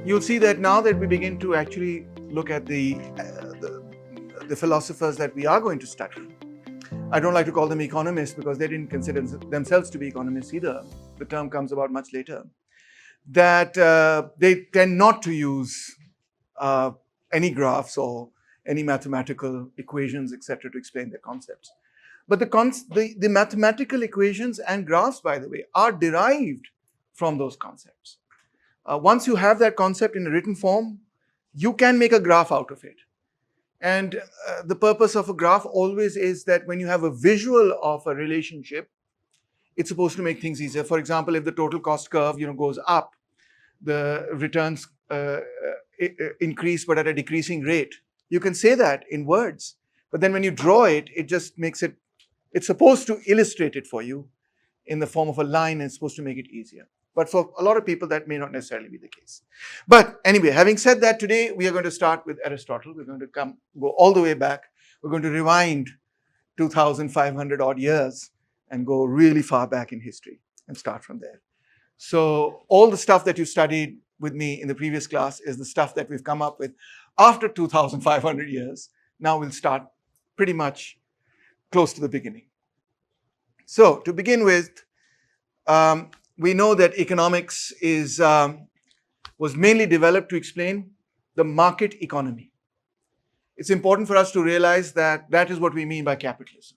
you'll see that now that we begin to actually look at the philosophers that we are going to study. I don't like to call them economists because they didn't consider themselves to be economists either. The term comes about much later. That they tend not to use any graphs or any mathematical equations, etc., to explain their concepts. But the mathematical equations and graphs, by the way, are derived from those concepts. Once you have that concept in a written form, you can make a graph out of it. And the purpose of a graph always is that when you have a visual of a relationship, it's supposed to make things easier. For example, if the total cost curve goes up, the returns increase but at a decreasing rate. You can say that in words, but then when you draw it, it just makes it, it's supposed to illustrate it for you in the form of a line, and it's supposed to make it easier. But for a lot of people, that may not necessarily be the case. But anyway, having said that, today we are going to start with Aristotle. We're going to go all the way back. We're going to rewind 2,500 odd years and go really far back in history and start from there. So all the stuff that you studied with me in the previous class is the stuff that we've come up with after 2,500 years. Now we'll start pretty much close to the beginning. So to begin with, we know that economics was mainly developed to explain the market economy. It's important for us to realize that that is what we mean by capitalism.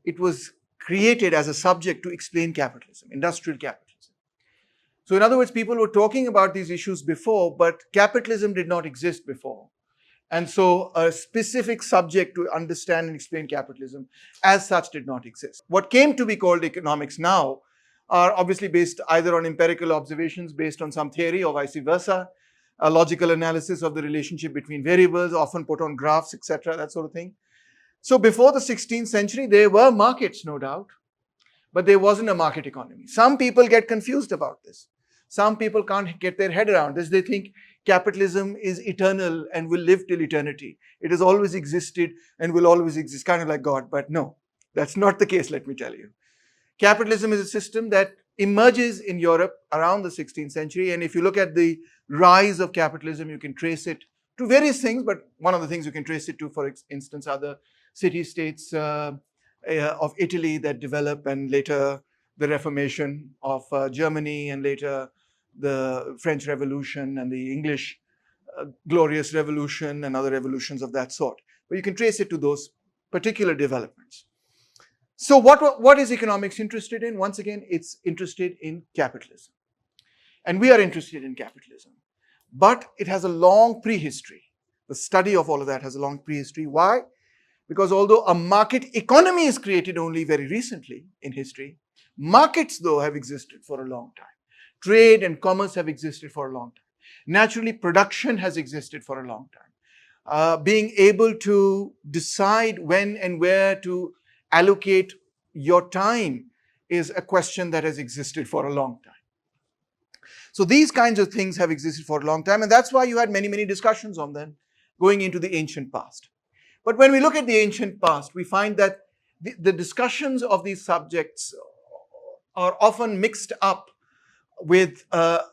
It was created as a subject to explain capitalism, industrial capitalism. So in other words, people were talking about these issues before, but capitalism did not exist before. And so a specific subject to understand and explain capitalism as such did not exist. What came to be called economics now are obviously based either on empirical observations based on some theory or vice versa, a logical analysis of the relationship between variables, often put on graphs, etc., that sort of thing. So before the 16th century, there were markets, no doubt, but there wasn't a market economy. Some people get confused about this. Some people can't get their head around this. They think capitalism is eternal and will live till eternity. It has always existed and will always exist, kind of like God. But no, that's not the case, let me tell you. Capitalism is a system that emerges in Europe around the 16th century. And if you look at the rise of capitalism, you can trace it to various things. But one of the things you can trace it to, for instance, are the city-states of Italy that develop, and later the Reformation of Germany, and later the French Revolution and the English Glorious Revolution and other revolutions of that sort. But you can trace it to those particular developments. So what is economics interested in? Once again, it's interested in capitalism. And we are interested in capitalism. But it has a long prehistory. The study of all of that has a long prehistory. Why? Because although a market economy is created only very recently in history, markets, though, have existed for a long time. Trade and commerce have existed for a long time. Naturally, production has existed for a long time. Being able to decide when and where to allocate your time is a question that has existed for a long time. So these kinds of things have existed for a long time, and that's why you had many, many discussions on them going into the ancient past. But when we look at the ancient past, we find that the discussions of these subjects are often mixed up with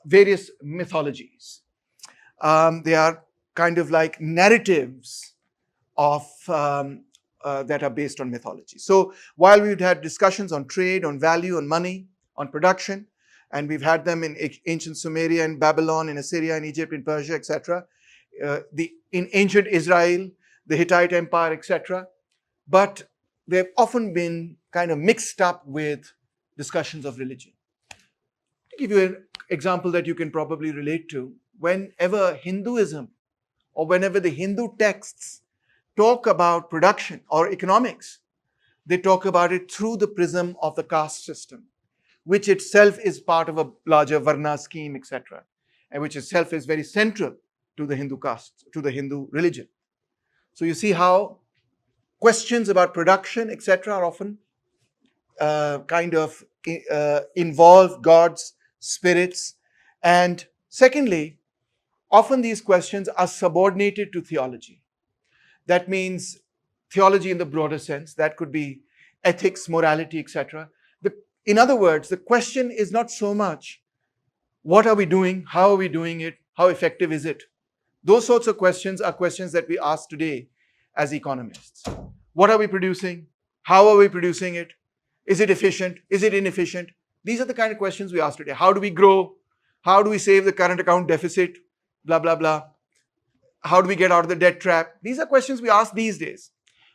various mythologies. They are kind of like narratives of that are based on mythology. So while we've had discussions on trade, on value, on money, on production, and we've had them in ancient Sumeria, in Babylon, in Assyria, in Egypt, in Persia, etc., in ancient Israel, the Hittite Empire, etc., but they've often been kind of mixed up with discussions of religion. To give you an example that you can probably relate to, whenever Hinduism or whenever the Hindu texts talk about production or economics, they talk about it through the prism of the caste system, which itself is part of a larger Varna scheme, etc., and which itself is very central to the Hindu caste, to the Hindu religion. So you see how questions about production, etc., are often involve gods, spirits. And secondly, often these questions are subordinated to theology. That means theology in the broader sense. That could be ethics, morality, etc. In other words, the question is not so much what are we doing, how are we doing it, How effective is it? Those sorts of questions are questions that we ask today as economists. What are we producing? How are we producing it? Is it efficient? Is it inefficient? These are the kind of questions we ask today. How do we grow? How do we save the current account deficit? Blah, blah, blah. How do we get out of the debt trap? These are questions we ask these days.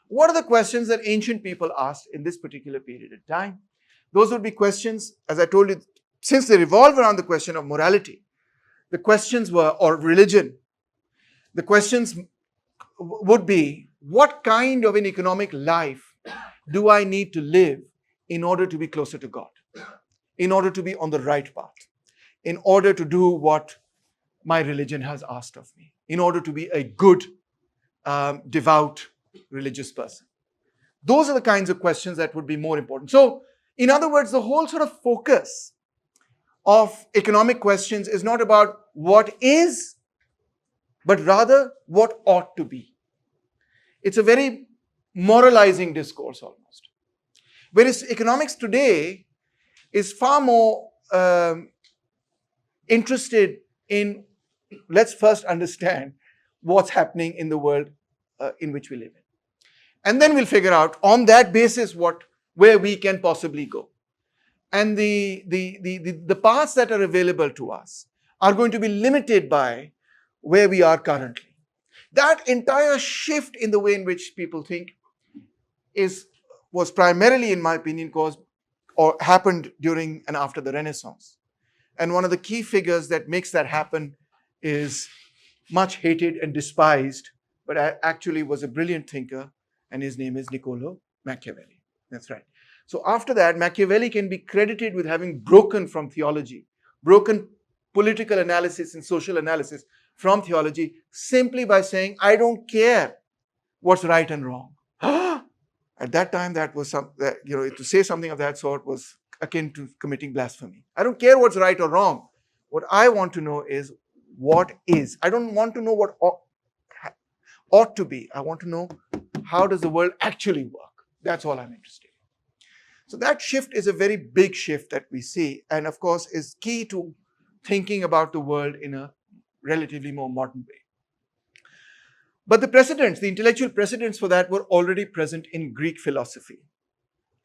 What are the questions that ancient people asked in this particular period of time? Those would be questions, as I told you, since they revolve around the question of morality, the questions were, or religion, the questions would be, what kind of an economic life do I need to live in order to be closer to God, in order to be on the right path, in order to do what my religion has asked of me, in order to be a good, devout, religious person? Those are the kinds of questions that would be more important. So, in other words, the whole sort of focus of economic questions is not about what is, but rather what ought to be. It's a very moralizing discourse almost. Whereas economics today is far more interested in, let's first understand what's happening in the world in which we live in. And then we'll figure out on that basis where we can possibly go. And the paths that are available to us are going to be limited by where we are currently. That entire shift in the way in which people think was primarily, in my opinion, caused or happened during and after the Renaissance. And one of the key figures that makes that happen is much hated and despised, but actually was a brilliant thinker, and his name is Niccolo Machiavelli. That's right. So after that, Machiavelli can be credited with having broken from theology, broken political analysis and social analysis from theology, simply by saying, I don't care what's right and wrong. At that time, that was to say something of that sort was akin to committing blasphemy. I don't care what's right or wrong. What I want to know is what is. I don't want to know what ought to be. I want to know, how does the world actually work? That's all I'm interested in. So that shift is a very big shift that we see, and of course is key to thinking about the world in a relatively more modern way. But the precedents, the intellectual precedents for that were already present in Greek philosophy.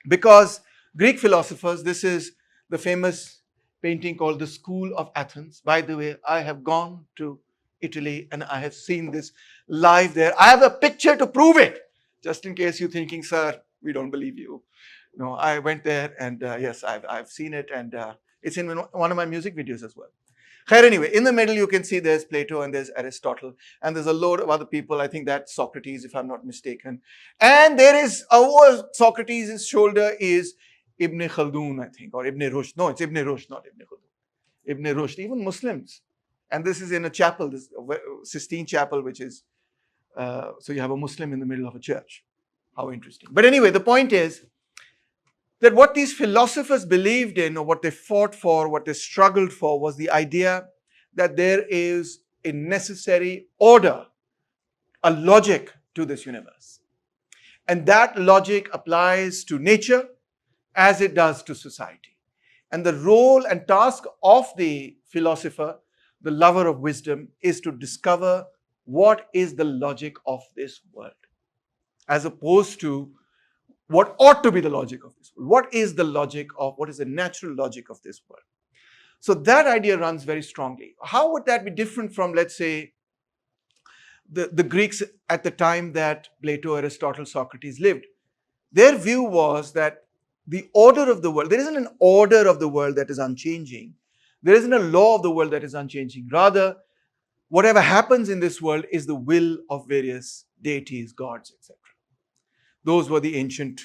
Because Greek philosophers, this is the famous painting called The School of Athens. By the way, I have gone to Italy and I have seen this live there. I have a picture to prove it, just in case you're thinking, sir, we don't believe you. No, I went there and yes, I've seen it, and it's in one of my music videos as well. Anyway, in the middle you can see there's Plato and there's Aristotle, and there's a load of other people. I think that's Socrates, if I'm not mistaken. And there is, over Socrates' shoulder is Ibn Khaldun, I think, or Ibn Rushd. No, it's Ibn Rushd, not Ibn Khaldun. Ibn Rushd, even Muslims. And this is in a chapel, this Sistine Chapel, which is, so you have a Muslim in the middle of a church. How interesting. But anyway, the point is that what these philosophers believed in, or what they fought for, what they struggled for, was the idea that there is a necessary order, a logic to this universe. And that logic applies to nature as it does to society. And the role and task of the philosopher, the lover of wisdom, is to discover what is the logic of this world, as opposed to what ought to be the logic of this world. What is the natural logic of this world? So that idea runs very strongly. How would that be different from, let's say, the Greeks at the time that Plato, Aristotle, Socrates lived? Their view was that the order of the world, there isn't an order of the world that is unchanging. There isn't a law of the world that is unchanging. Rather, whatever happens in this world is the will of various deities, gods, etc. Those were the ancient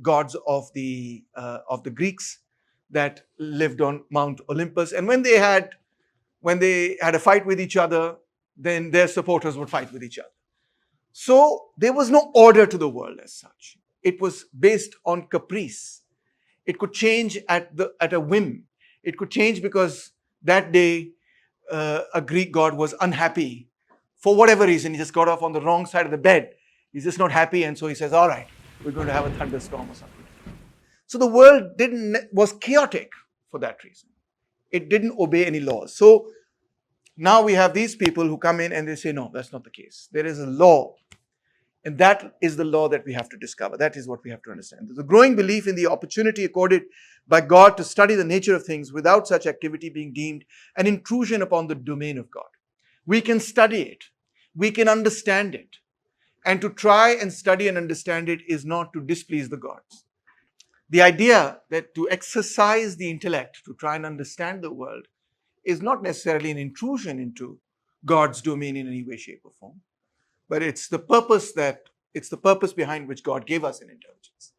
gods of the Greeks that lived on Mount Olympus. And when they had a fight with each other, then their supporters would fight with each other. So there was no order to the world as such. It was based on caprice. It could change at a whim. It could change because that day a Greek god was unhappy for whatever reason. He just got off on the wrong side of the bed. He's just not happy, and so he says, all right, we're going to have a thunderstorm or something. So the world was chaotic for that reason. It didn't obey any laws. So now we have these people who come in and they say, no, that's not the case. There is a law. And that is the law that we have to discover. That is what we have to understand. There's a growing belief in the opportunity accorded by God to study the nature of things without such activity being deemed an intrusion upon the domain of God. We can study it. We can understand it. And to try and study and understand it is not to displease the gods. The idea that to exercise the intellect to try and understand the world is not necessarily an intrusion into God's domain in any way, shape, or form, but it's the purpose behind which God gave us an intelligence.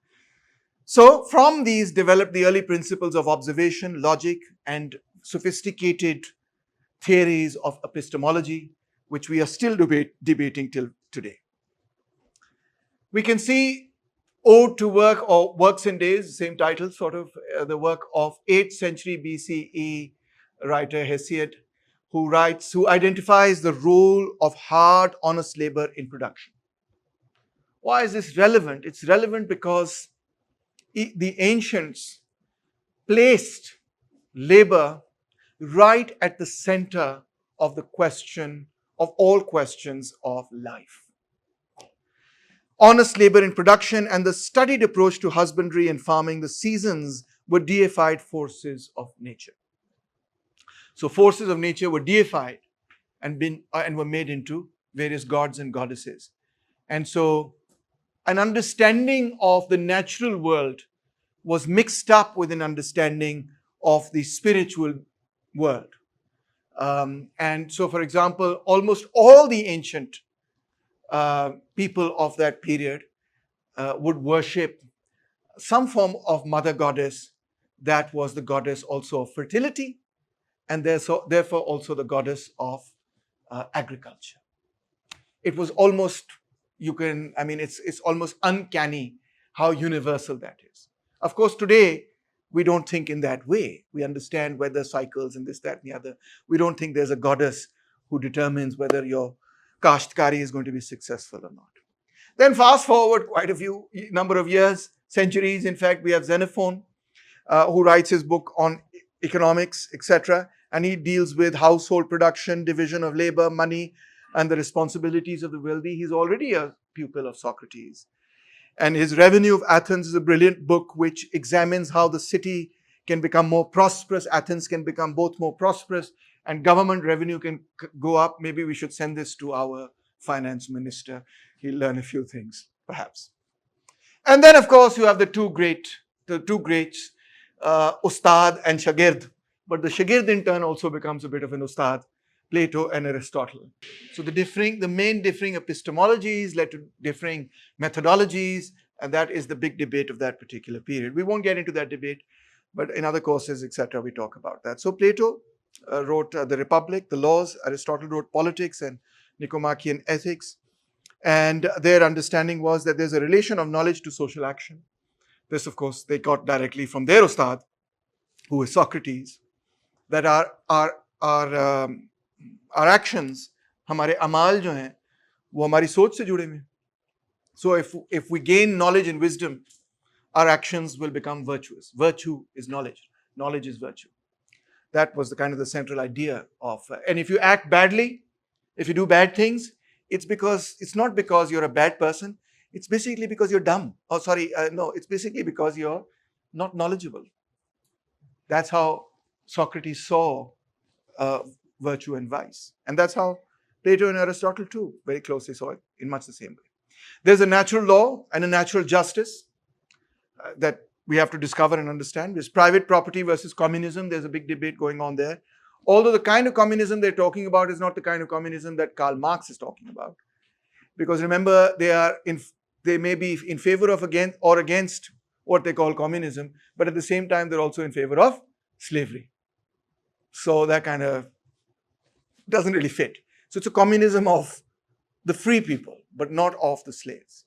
So from these developed the early principles of observation, logic, and sophisticated theories of epistemology, which we are still debating till today. We can see Ode to Work or Works and Days, same title, sort of the work of 8th century BCE writer Hesiod, who identifies the role of hard, honest labor in production. Why is this relevant? It's relevant because the ancients placed labor right at the center of the question of all questions of life. Honest labor in production and the studied approach to husbandry and farming, the seasons, were deified forces of nature. So forces of nature were deified and were made into various gods and goddesses. And so an understanding of the natural world was mixed up with an understanding of the spiritual world. And so, for example, almost all the ancient people of that period would worship some form of mother goddess that was the goddess also of fertility and therefore also the goddess of agriculture. It was almost, it's almost uncanny how universal that is. Of course, today, we don't think in that way. We understand weather cycles and this, that, and the other. We don't think there's a goddess who determines whether your kashtkari is going to be successful or not. Then fast forward quite a few number of years, centuries. In fact, we have Xenophon, who writes his book on economics, etc. And he deals with household production, division of labor, money, and the responsibilities of the wealthy. He's already a pupil of Socrates. And his Revenue of Athens is a brilliant book which examines how the city can become more prosperous. Athens can become both more prosperous and government revenue can go up. Maybe we should send this to our finance minister. He'll learn a few things, perhaps. And then, of course, you have the two greats, Ustad and Shagird. But the Shagird in turn also becomes a bit of an Ustad, Plato and Aristotle. So the main differing epistemologies led to differing methodologies, and that is the big debate of that particular period. We won't get into that debate, but in other courses, etc., we talk about that. So Plato wrote the Republic, the Laws. Aristotle wrote Politics and Nichomachean Ethics. And their understanding was that there's a relation of knowledge to social action. This, of course, they got directly from their Ustad, who is Socrates, that our actions, हमारे अमाल जो हैं, वो हमारी सोच से जुड़े हुए. So if we gain knowledge and wisdom, our actions will become virtuous. Virtue is knowledge. Knowledge is virtue. That was the kind of the central idea of. And if you act badly, if you do bad things, it's not because you're a bad person. It's basically because you're dumb. It's basically because you're not knowledgeable. That's how Socrates saw virtue and vice. And that's how Plato and Aristotle too very closely saw it in much the same way. There's a natural law and a natural justice that we have to discover and understand. There's private property versus communism. There's a big debate going on there. Although the kind of communism they're talking about is not the kind of communism that Karl Marx is talking about. Because remember, they may be in favor of against what they call communism, but at the same time, they're also in favor of slavery. So that kind of doesn't really fit. So it's a communism of the free people, but not of the slaves.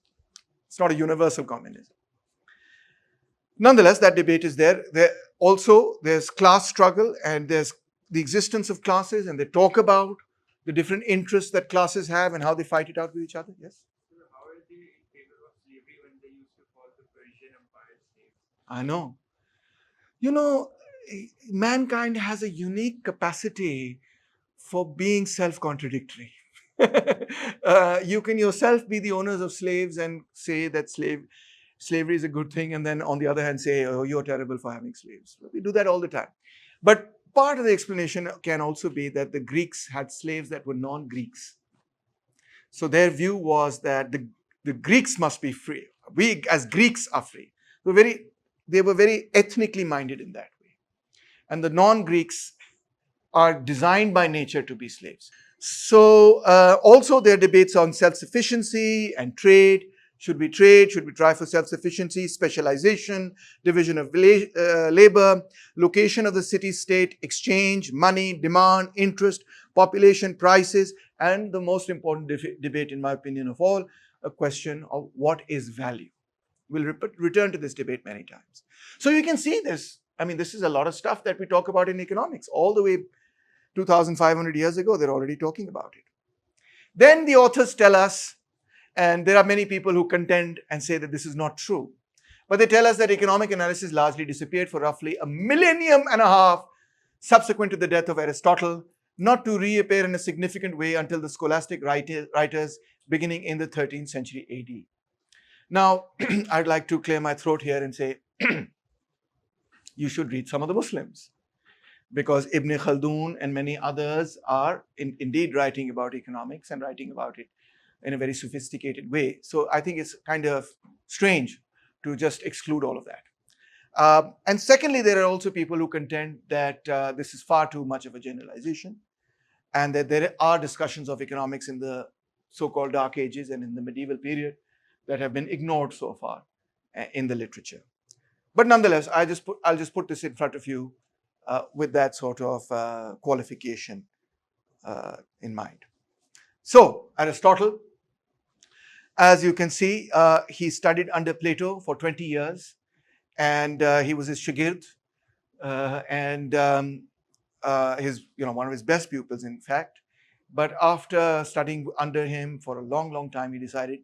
It's not a universal communism. Nonetheless, that debate is there. There's class struggle and there's the existence of classes, and they talk about the different interests that classes have and how they fight it out with each other. Yes? So how are they in favor of slavery when they used to call the Persian Empire slaves? I know. You know, mankind has a unique capacity for being self-contradictory. You can yourself be the owners of slaves and say that slavery is a good thing, and then on the other hand say, oh, you're terrible for having slaves. We do that all the time. But part of the explanation can also be that the Greeks had slaves that were non-Greeks. So their view was that the Greeks must be free. We as Greeks are free. They were very ethnically minded in that way. And the non-Greeks are designed by nature to be slaves. So also there are debates on self-sufficiency and trade. Should we trade? Should we try for self-sufficiency, specialization, division of labor, location of the city-state, exchange, money, demand, interest, population, prices, and the most important debate, in my opinion, of all, a question of what is value. We'll return to this debate many times. So you can see this. I mean, this is a lot of stuff that we talk about in economics. All the way 2,500 years ago, they're already talking about it. Then the authors tell us, and there are many people who contend and say that this is not true, but they tell us that economic analysis largely disappeared for roughly 1.5 millennium subsequent to the death of Aristotle, not to reappear in a significant way until the scholastic writers beginning in the 13th century AD. Now, I'd like to clear my throat here and say, you should read some of the Muslims, because Ibn Khaldun and many others are indeed writing about economics and writing about it in a very sophisticated way. So I think it's kind of strange to just exclude all of that. And secondly, there are also people who contend that this is far too much of a generalization, and that there are discussions of economics in the so-called Dark Ages and in the medieval period that have been ignored so far in the literature. But nonetheless, I'll just put this in front of you with that sort of qualification in mind. So Aristotle, as you can see, he studied under Plato for 20 years, and he was his shagird, and one of his best pupils, in fact. But after studying under him for a long, long time, he decided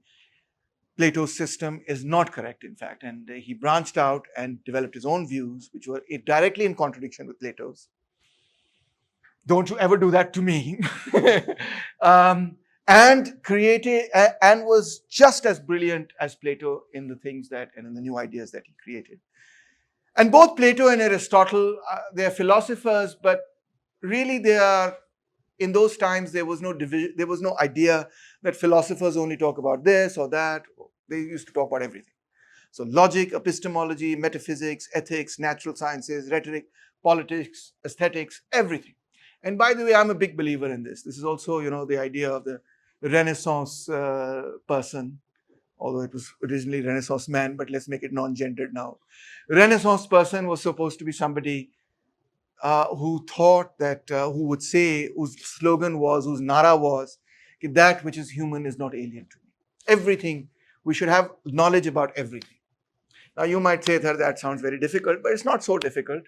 Plato's system is not correct, in fact, and he branched out and developed his own views, which were directly in contradiction with Plato's. Don't you ever do that to me. And created and was just as brilliant as Plato in the things and in the new ideas that he created. And both Plato and Aristotle, they are philosophers, but really they are, in those times, there was no division, there was no idea that philosophers only talk about this or that. They used to talk about everything. So logic, epistemology, metaphysics, ethics, natural sciences, rhetoric, politics, aesthetics, everything. And by the way, I'm a big believer in this. This is also, the idea of the Renaissance person, although it was originally Renaissance man, but let's make it non-gendered now. Renaissance person was supposed to be somebody who thought that, who would say, whose slogan was, whose nara was, that which is human is not alien to me. Everything, we should have knowledge about everything. Now you might say that sounds very difficult, but it's not so difficult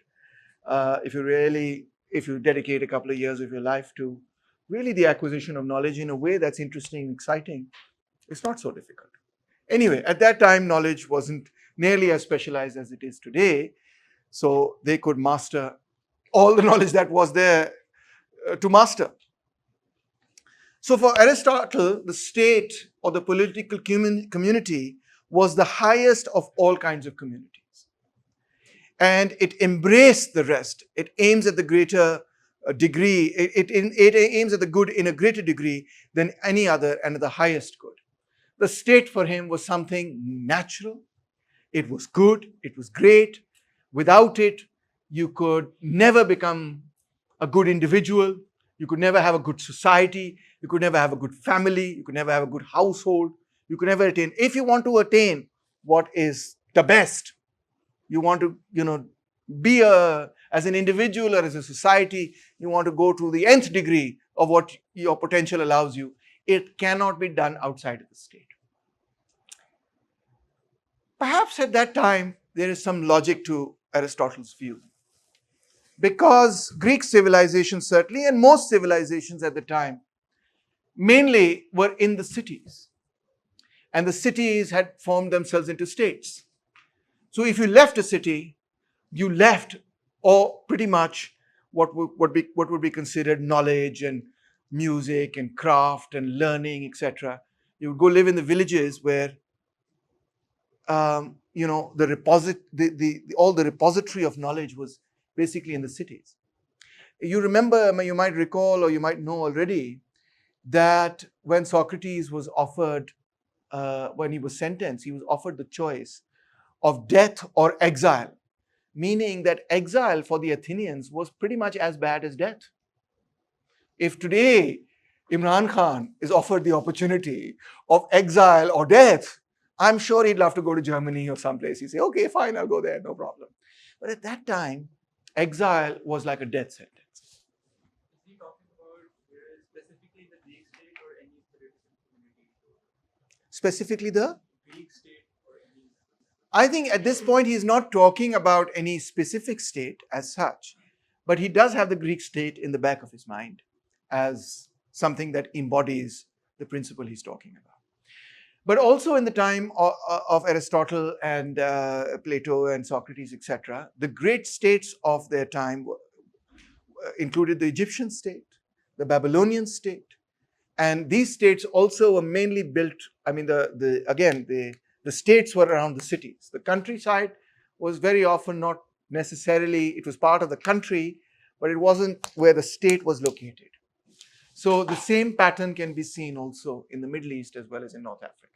if you dedicate a couple of years of your life to really the acquisition of knowledge in a way that's interesting, exciting. It's not so difficult. Anyway, at that time, knowledge wasn't nearly as specialized as it is today, so they could master all the knowledge that was there to master. So for Aristotle, the state or the political community was the highest of all kinds of communities. And it embraced the rest. It aims at the greater degree. It aims at the good in a greater degree than any other and the highest good. The state for him was something natural. It was good. It was great. Without it, you could never become a good individual. You could never have a good society. You could never have a good family. You could never have a good household. You could never attain. If you want to attain what is the best, you want to, be as an individual or as a society, you want to go to the nth degree of what your potential allows you. It cannot be done outside of the state. Perhaps at that time, there is some logic to Aristotle's view. Because Greek civilization certainly, and most civilizations at the time, mainly were in the cities. And the cities had formed themselves into states. So if you left a city, you left or pretty much what would be considered knowledge and music and craft and learning, etc. You would go live in the villages where all the repository of knowledge was basically in the cities. You remember, you might recall, or you might know already, that when Socrates was offered, when he was sentenced, he was offered the choice of death or exile, meaning that exile for the Athenians was pretty much as bad as death. If today Imran Khan is offered the opportunity of exile or death, I'm sure he'd love to go to Germany or someplace. He'd say, okay, fine, I'll go there, no problem. But at that time, exile was like a death sentence. Is he talking about specifically the Greek state or any political community? Specifically the? Greek state or any? I think at this point he's not talking about any specific state as such, but he does have the Greek state in the back of his mind as something that embodies the principle he's talking about. But also in the time of Aristotle and Plato and Socrates, etc., the great states of their time included the Egyptian state, the Babylonian state, and these states also were mainly built. I mean, the states were around the cities. The countryside was very often not necessarily, it was part of the country, but it wasn't where the state was located. So the same pattern can be seen also in the Middle East as well as in North Africa.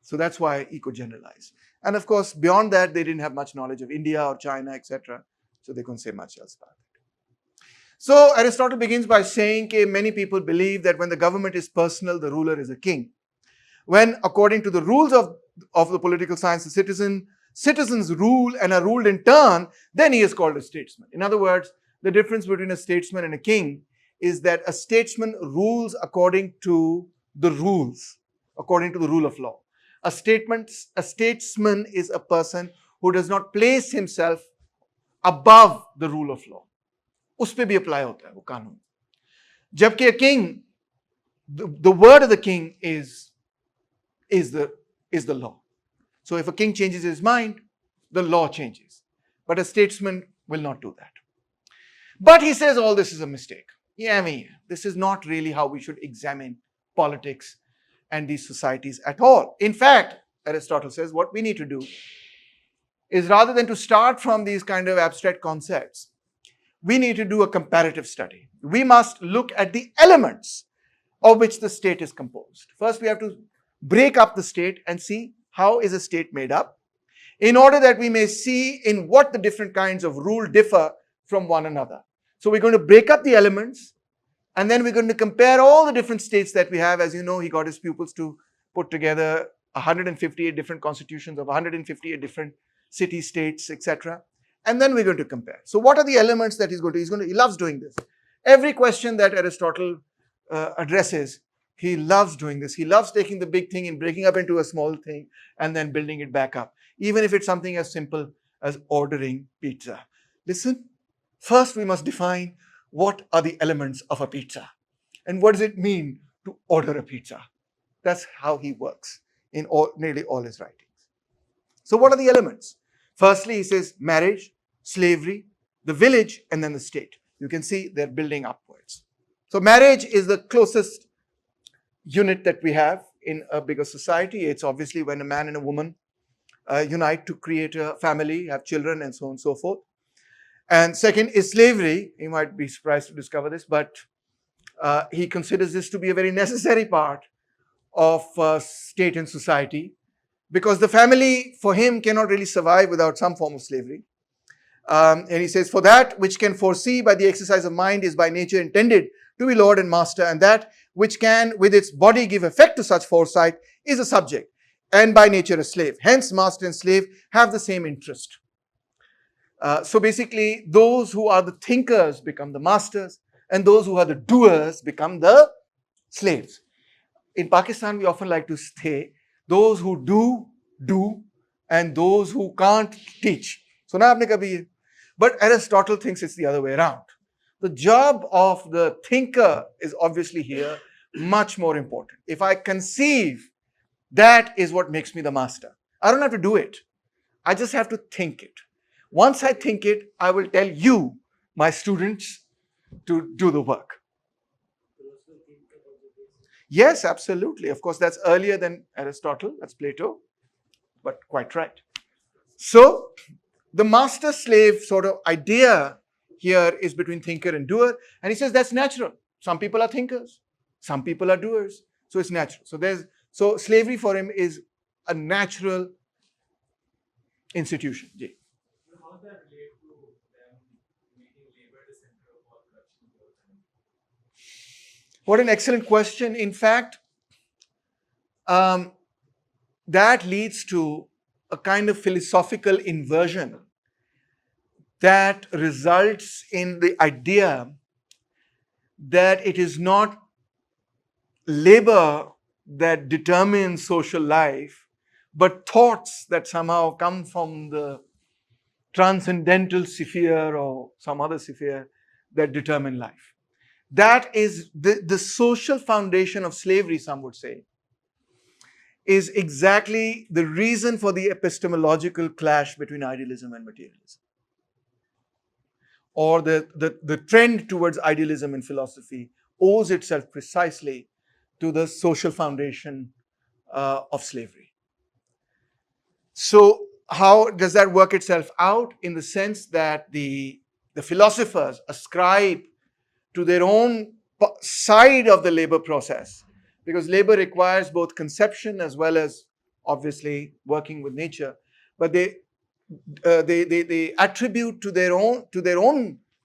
So that's why he could generalize. And of course, beyond that, they didn't have much knowledge of India or China, etc. So they couldn't say much else about it. So Aristotle begins by saying that many people believe that when the government is personal, the ruler is a king. When, according to the rules of the political science, the citizens rule and are ruled in turn, then he is called a statesman. In other words, the difference between a statesman and a king is that a statesman rules according to the rules, according to the rule of law. A statesman is a person who does not place himself above the rule of law. उस पे भी apply होता है वो कानून. जबकि a king, the word of the king is the law. So if a king changes his mind, the law changes. But a statesman will not do that. But he says all this is a mistake. Yeah, I mean, this is not really how we should examine politics and these societies at all. In fact, Aristotle says what we need to do is, rather than to start from these kind of abstract concepts, we need to do a comparative study. We must look at the elements of which the state is composed. First, we have to break up the state and see how is a state made up, in order that we may see in what the different kinds of rule differ from one another. So we're going to break up the elements, and then we're going to compare all the different states that we have. As you know, he got his pupils to put together 158 different constitutions of 158 different city-states, etc. And then we're going to compare. So what are the elements that he's going to, he loves doing this. Every question that Aristotle addresses, he loves doing this. He loves taking the big thing and breaking up into a small thing and then building it back up, even if it's something as simple as ordering pizza. Listen, first we must define what are the elements of a pizza and what does it mean to order a pizza. That's how he works in nearly all his writings. So what are the elements? Firstly, he says marriage, slavery, the village, and then the state. You can see they're building upwards. So marriage is the closest unit that we have in a bigger society. It's obviously when a man and a woman unite to create a family, have children, and so on and so forth. And second is slavery. You might be surprised to discover this, but he considers this to be a very necessary part of state and society, because the family for him cannot really survive without some form of slavery. And he says, for that which can foresee by the exercise of mind is by nature intended to be lord and master, and that which can with its body give effect to such foresight is a subject, and by nature a slave. Hence, master and slave have the same interest. So basically, those who are the thinkers become the masters, and those who are the doers become the slaves. In Pakistan, we often like to say, those who do, and those who can't teach. So now, but Aristotle thinks it's the other way around. The job of the thinker is obviously here much more important. If I conceive, that is what makes me the master. I don't have to do it. I just have to think it. Once I think it, I will tell you, my students, to do the work. Yes, absolutely. Of course, that's earlier than Aristotle, that's Plato, but quite right. So, the master slave sort of idea here is between thinker and doer, and he says that's natural. Some people are thinkers, some people are doers, so it's natural. So slavery for him is a natural institution. Jay. How does that relate to them making labor the center of all production growth? What an excellent question. In fact, that leads to a kind of philosophical inversion that results in the idea that it is not labor that determines social life, but thoughts that somehow come from the transcendental sphere or some other sphere that determine life. That is the social foundation of slavery, some would say, is exactly the reason for the epistemological clash between idealism and materialism, or the trend towards idealism in philosophy owes itself precisely to the social foundation of slavery. So, how does that work itself out? In the sense that the philosophers ascribe to their own side of the labor process, because labor requires both conception as well as obviously working with nature, but they attribute to their own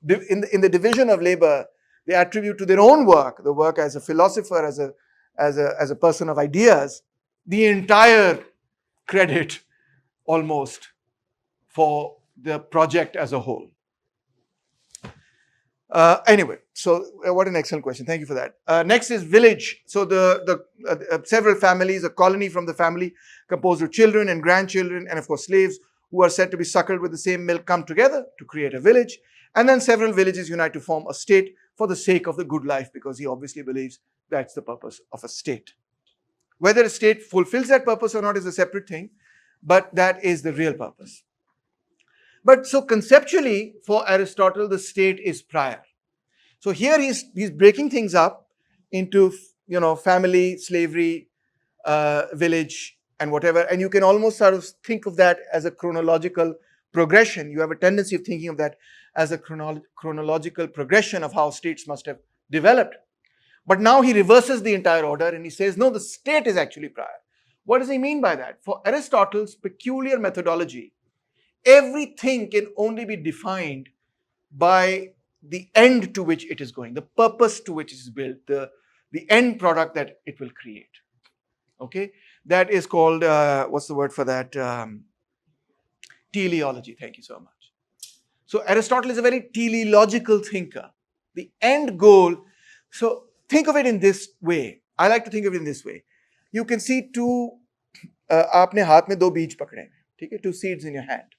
in the division of labor, they attribute to their own work, the work as a philosopher, as a person of ideas, the entire credit almost for the project as a whole. Anyway, so what an excellent question. Thank you for that. Next is village. So the several families, a colony from the family composed of children and grandchildren and of course slaves who are said to be suckled with the same milk come together to create a village. And then several villages unite to form a state for the sake of the good life, because he obviously believes that's the purpose of a state. Whether a state fulfills that purpose or not is a separate thing, but that is the real purpose. But so conceptually, for Aristotle, the state is prior. So here he's breaking things up into family, slavery, village, and whatever. And you can almost sort of think of that as a chronological progression. You have a tendency of thinking of that as a chronological progression of how states must have developed. But now he reverses the entire order and he says, no, the state is actually prior. What does he mean by that? For Aristotle's peculiar methodology, everything can only be defined by the end to which it is going, the purpose to which it is built, the end product that it will create. Okay, that is called, what's the word for that? Teleology. Thank you so much. So Aristotle is a very teleological thinker. The end goal, so think of it in this way. I like to think of it in this way. You can see two, आपने हाथ में दो बीज पकड़े हैं, ठीक है, two seeds in your hand.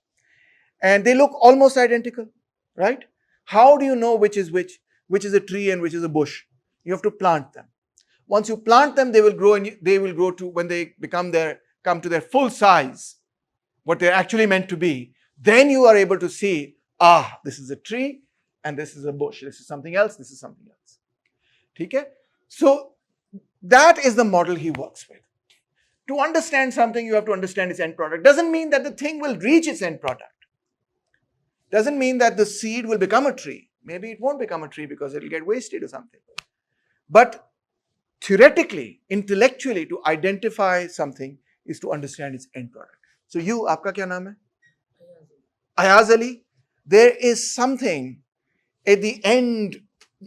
And they look almost identical, right? How do you know which is a tree and which is a bush? You have to plant them. Once you plant them, they will grow, and they will grow to, when they come to their full size, what they're actually meant to be, then you are able to see, this is a tree and this is a bush. This is something else, this is something else. Okay? So that is the model he works with. To understand something, you have to understand its end product. Doesn't mean that the thing will reach its end product. Doesn't mean that the seed will become a tree. Maybe it won't become a tree because it will get wasted or something. But theoretically, intellectually, to identify something is to understand its end product. So you, aapka kya naam hai? Ayaz Ali. There is something at the end,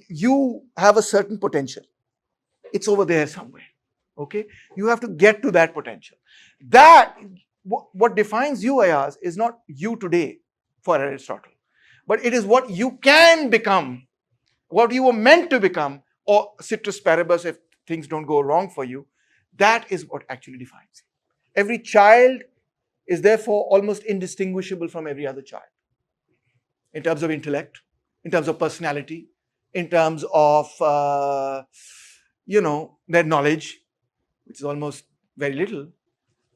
you have a certain potential. It's over there somewhere. Okay? You have to get to that potential. That, what defines you, Ayaz, is not you today for Aristotle, but it is what you can become, what you were meant to become, or citrus paribus if things don't go wrong for you. That is what actually defines you. Every child is therefore almost indistinguishable from every other child in terms of intellect, in terms of personality, in terms of their knowledge, which is almost very little.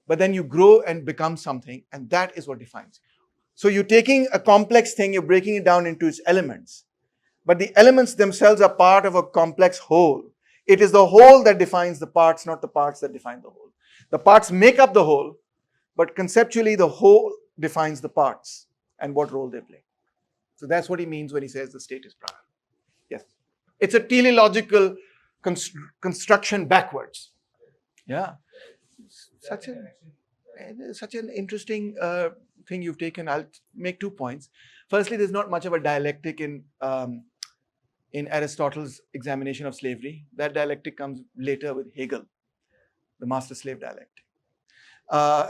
But then you grow and become something, and that is what defines you. So you're taking a complex thing, you're breaking it down into its elements. But the elements themselves are part of a complex whole. It is the whole that defines the parts, not the parts that define the whole. The parts make up the whole, but conceptually the whole defines the parts and what role they play. So that's what he means when he says the state is prior. Yes. It's a teleological construction backwards. Yeah. Such an interesting thing you've taken. I'll make 2 points. Firstly, there's not much of a dialectic in Aristotle's examination of slavery. That dialectic comes later with Hegel, the master-slave dialectic.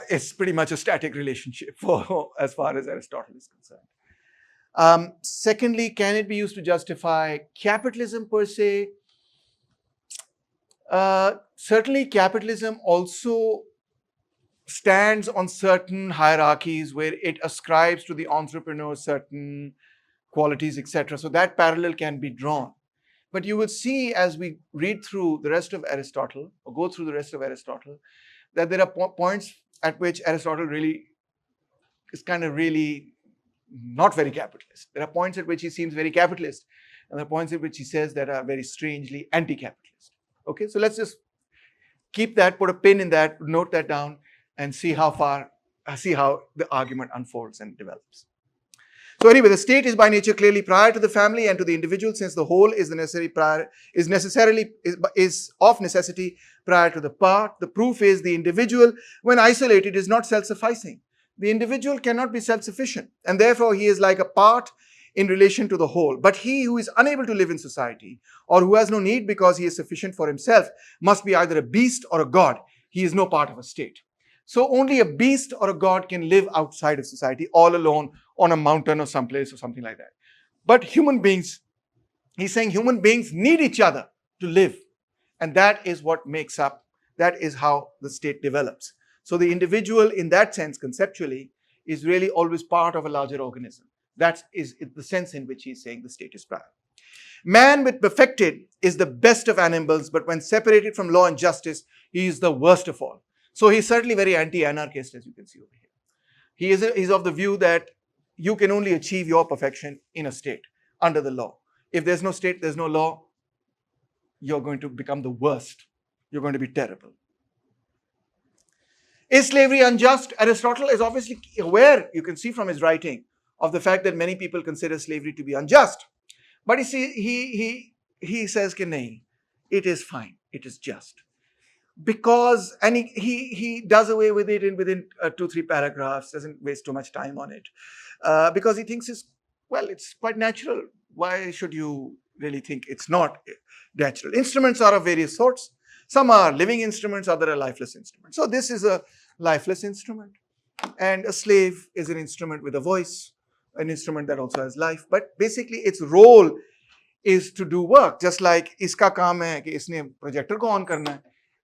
It's pretty much a static relationship as far as Aristotle is concerned. Secondly, can it be used to justify capitalism per se? Certainly, capitalism also stands on certain hierarchies where it ascribes to the entrepreneur certain qualities, etc. So that parallel can be drawn. But you will see as we read through the rest of Aristotle, or go through the rest of Aristotle, that there are points at which Aristotle really is kind of really not very capitalist. There are points at which he seems very capitalist, and there are points at which he says that are very strangely anti-capitalist. Okay, so let's just keep that, put a pin in that, note that down, and see how the argument unfolds and develops. So anyway, the state is by nature clearly prior to the family and to the individual, since the whole is of necessity prior to the part. The proof is the individual, when isolated, is not self-sufficing. The individual cannot be self-sufficient, and therefore he is like a part in relation to the whole. But he who is unable to live in society, or who has no need because he is sufficient for himself, must be either a beast or a god. He is no part of a state. So only a beast or a god can live outside of society, all alone on a mountain or someplace or something like that. But human beings, he's saying human beings need each other to live. And that is what makes up, that is how the state develops. So the individual in that sense, conceptually, is really always part of a larger organism. That is the sense in which he's saying the state is prior. Man, when perfected, is the best of animals, but when separated from law and justice, he is the worst of all. So he's certainly very anti-anarchist, as you can see over here. He's of the view that you can only achieve your perfection in a state, under the law. If there's no state, there's no law, you're going to become the worst. You're going to be terrible. Is slavery unjust? Aristotle is obviously aware, you can see from his writing, of the fact that many people consider slavery to be unjust. But you see, he says, nahi, it is fine, it is just. Because, and he does away with it within 2-3 paragraphs, doesn't waste too much time on it. Because he thinks it's quite natural. Why should you really think it's not natural? Instruments are of various sorts. Some are living instruments, others are lifeless instruments. So this is a lifeless instrument. And a slave is an instrument with a voice, an instrument that also has life. But basically its role is to do work. Just like iska kaam hai ki isne projector ko on karna hai.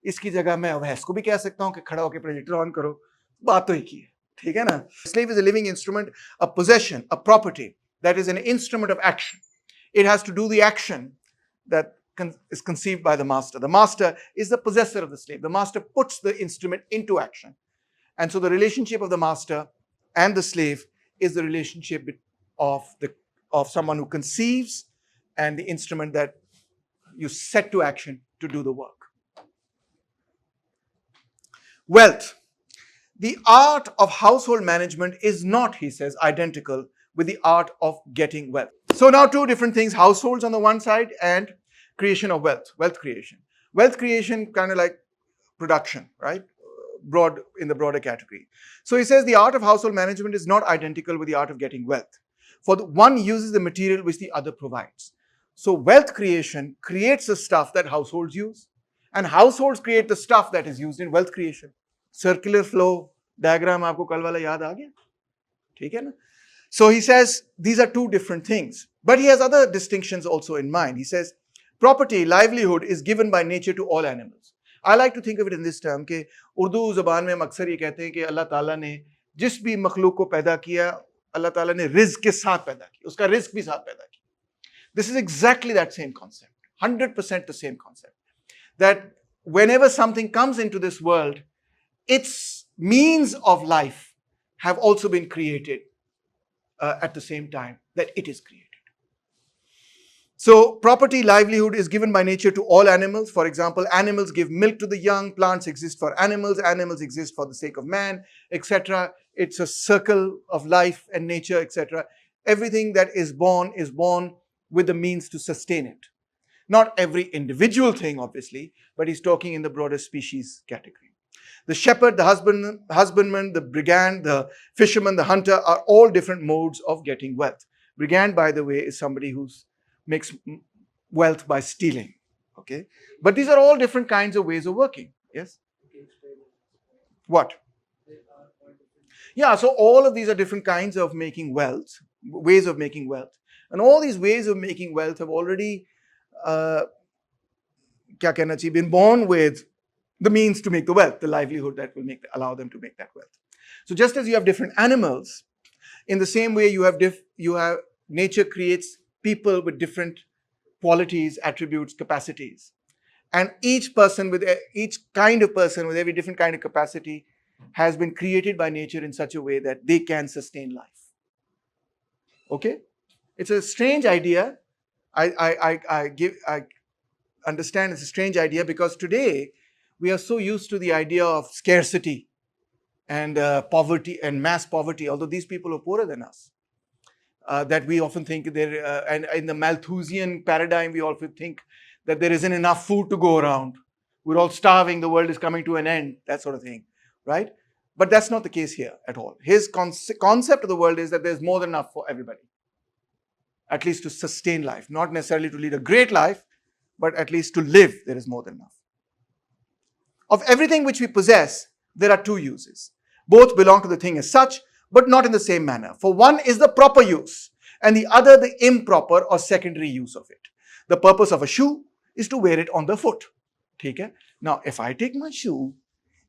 इसकी जगह मैं भैंस को भी कह सकता हूँ कि खड़ा होकर प्रोजेक्टर ऑन करो, बात तो एक ही है, ठीक है ना? Slave is a living instrument, a possession, a property that is an instrument of action. It has to do the action that is conceived by the master. The master is the possessor of the slave. The master puts the instrument into action. And so the relationship of the master and the slave is the relationship of someone who conceives and the instrument that you set to action to do the work. Wealth. The art of household management is not, he says, identical with the art of getting wealth. So now 2 different things, households on the one side and creation of wealth creation. Wealth creation kind of like production, right? In the broader category. So he says the art of household management is not identical with the art of getting wealth. For the one uses the material which the other provides. So wealth creation creates the stuff that households use, and households create the stuff that is used in wealth creation. Circular flow diagram aapko kal wala yaad aa gaya? ठीक है ना? So he says these are 2 different things. But he has other distinctions also in mind. He says property, livelihood is given by nature to all animals. I like to think of it in this term कि उर्दू ज़बान में हम अक्सर ये कहते हैं कि अल्लाह ताला ने जिस भी मखलूक को पैदा किया, अल्लाह ताला ने रिज़्क़ के साथ पैदा किया, उसका रिज़्क़ भी साथ पैदा किया. This is exactly that same concept, 100% the same concept. That whenever something comes into this world, its means of life have also been created at the same time that it is created. So property, livelihood is given by nature to all animals. For example, animals give milk to the young, plants exist for animals exist for the sake of man, etc. It's a circle of life and nature, etc. Everything that is born with the means to sustain it. Not every individual thing, obviously, but he's talking in the broader species category. The shepherd, the husbandman, the brigand, the fisherman, the hunter are all different modes of getting wealth. Brigand, by the way, is somebody who makes wealth by stealing. Okay, but these are all different kinds of ways of working. Yes. What? Yeah. So all of these are different kinds of making wealth, ways of making wealth, and all these ways of making wealth have already been born with the means to make the wealth, the livelihood that will allow them to make that wealth. So just as you have different animals, in the same way you have nature creates people with different qualities, attributes, capacities, and each kind of person with every different kind of capacity has been created by nature in such a way that they can sustain life. Okay, it's a strange idea. I understand it's a strange idea because today we are so used to the idea of scarcity and poverty and mass poverty, although these people are poorer than us, that we often think and in the Malthusian paradigm, we often think that there isn't enough food to go around. We're all starving, the world is coming to an end, that sort of thing, right? But that's not the case here at all. His concept of the world is that there's more than enough for everybody, at least to sustain life, not necessarily to lead a great life, but at least to live, there is more than enough. Of everything which we possess, there are two uses. Both belong to the thing as such, but not in the same manner. For one is the proper use, and the other the improper or secondary use of it. The purpose of a shoe is to wear it on the foot. Okay? Now, if I take my shoe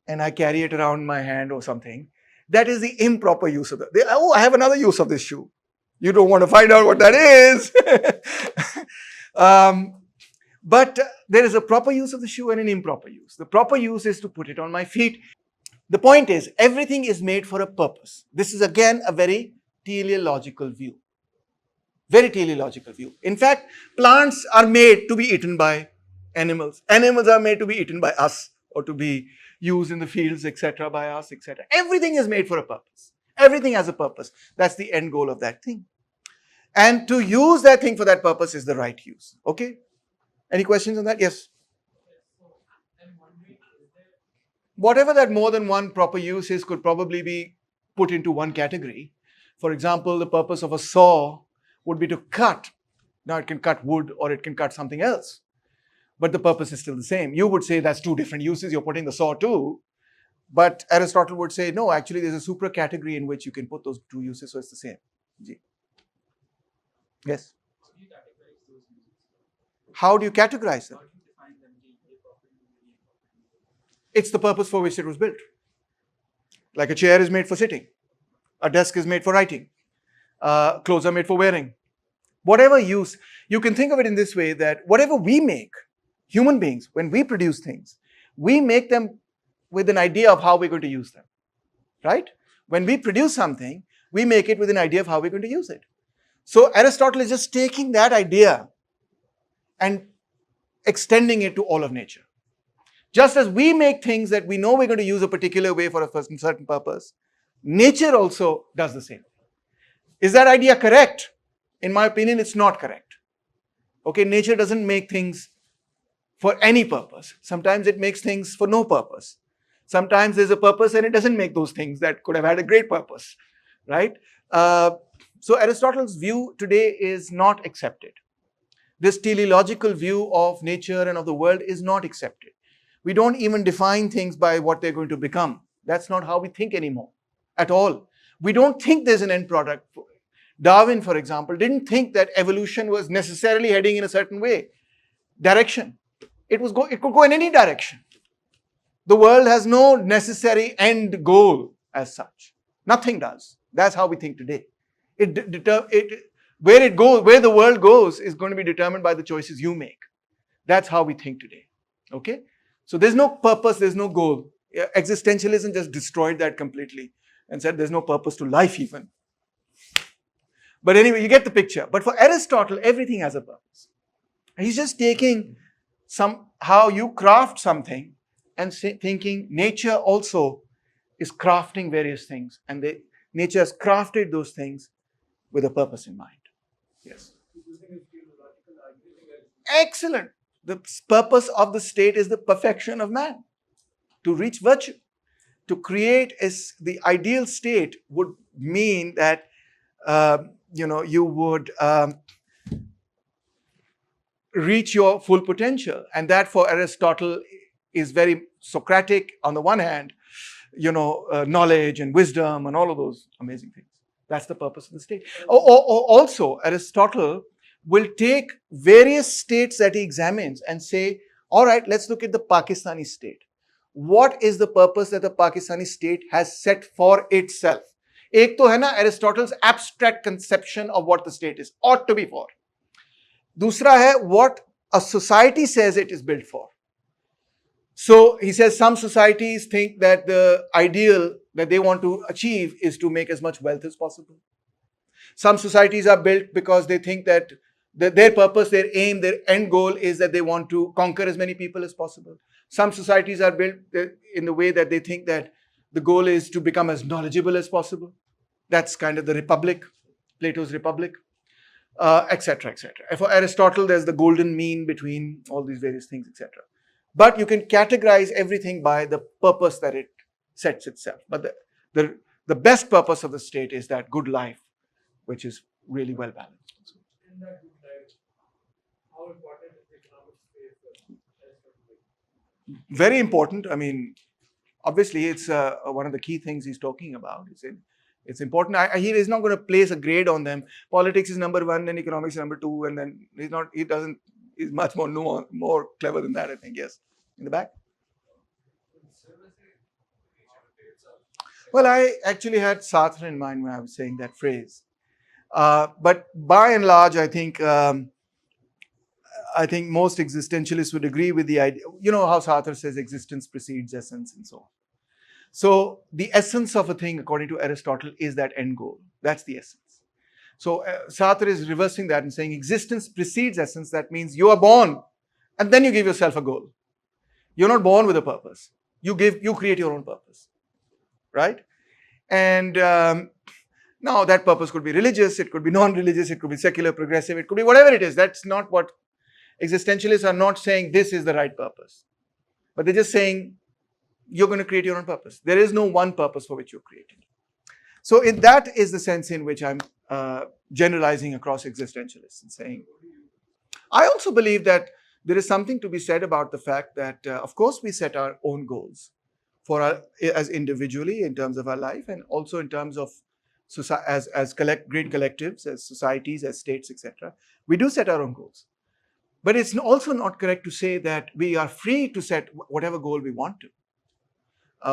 and I carry it around my hand or something, that is the improper use of it. Oh, I have another use of this shoe. You don't want to find out what that is. But there is a proper use of the shoe and an improper use. The proper use is to put it on my feet. The point is, everything is made for a purpose. This is again a very teleological view. Very teleological view. In fact, plants are made to be eaten by animals. Animals are made to be eaten by us or to be used in the fields, etc., by us, etc. Everything is made for a purpose. Everything has a purpose. That's the end goal of that thing. And to use that thing for that purpose is the right use. Okay? Any questions on that? Yes. Whatever that more than one proper use is could probably be put into one category. For example, the purpose of a saw would be to cut. Now it can cut wood or it can cut something else. But the purpose is still the same. You would say that's two different uses. You're putting the saw too. But Aristotle would say, no, actually there's a super category in which you can put those two uses, so it's the same. Yes? How do you categorize them? It's the purpose for which it was built. Like a chair is made for sitting. A desk is made for writing. Clothes are made for wearing. Whatever use, you can think of it in this way that whatever we make, human beings, when we produce things, we make them with an idea of how we're going to use them. Right? When we produce something, we make it with an idea of how we're going to use it. So Aristotle is just taking that idea and extending it to all of nature. Just as we make things that we know we're going to use a particular way for a certain purpose, nature also does the same. Is that idea correct? In my opinion, it's not correct. Okay, nature doesn't make things for any purpose. Sometimes it makes things for no purpose. Sometimes there's a purpose and it doesn't make those things that could have had a great purpose, right? So Aristotle's view today is not accepted. This teleological view of nature and of the world is not accepted. We don't even define things by what they're going to become. That's not how we think anymore, at all. We don't think there's an end product. Darwin, for example, didn't think that evolution was necessarily heading in a certain direction. It could go in any direction. The world has no necessary end goal as such. Nothing does. That's how we think today. Where the world goes is going to be determined by the choices you make. That's how we think today. Okay? So there's no purpose, there's no goal. Existentialism just destroyed that completely and said there's no purpose to life even. But anyway, you get the picture. But for Aristotle, everything has a purpose. He's just taking how you craft something and thinking nature also is crafting various things, and nature has crafted those things with a purpose in mind. Yes. Excellent. The purpose of the state is the perfection of man, to reach virtue. To create is the ideal state would mean that you would reach your full potential, and that for Aristotle is very Socratic on the one hand, knowledge and wisdom and all of those amazing things. That's the purpose of the state. Also, Aristotle will take various states that he examines and say, all right, let's look at the Pakistani state. What is the purpose that the Pakistani state has set for itself? एक तो है ना Aristotle's abstract conception of what the state is, ought to be for. दूसरा है what a society says it is built for. So he says some societies think that the ideal that they want to achieve is to make as much wealth as possible. Some societies are built because they think that their purpose, their aim, their end goal is that they want to conquer as many people as possible. Some societies are built in the way that they think that the goal is to become as knowledgeable as possible. That's kind of the republic, Plato's republic, etc., etc. For Aristotle, there's the golden mean between all these various things, etc. But you can categorize everything by the purpose that it sets itself. But the best purpose of the state is that good life, which is really well balanced. In that good life, how important is the economic space for Aristotle? Very important. I mean, obviously, it's one of the key things he's talking about. It's important. He is not going to place a grade on them. Politics is number one, and economics is number two, and then he's much more nuanced, more clever than that, I think. Yes. In the back? Well, I actually had Sartre in mind when I was saying that phrase. But by and large, I think most existentialists would agree with the idea. You know how Sartre says existence precedes essence and so on. So the essence of a thing, according to Aristotle, is that end goal. That's the essence. So Sartre is reversing that and saying existence precedes essence. That means you are born and then you give yourself a goal. You're not born with a purpose. You create your own purpose, right? And now that purpose could be religious, it could be non-religious, it could be secular, progressive, it could be whatever it is. That's not what existentialists are not saying this is the right purpose. But they're just saying you're going to create your own purpose. There is no one purpose for which you're created. So that is the sense in which I'm generalizing across existentialists and saying, I also believe that there is something to be said about the fact that, of course, we set our own goals as individually in terms of our life, and also in terms of as great collectives, as societies, as states, etc. We do set our own goals. But it's also not correct to say that we are free to set whatever goal we want to.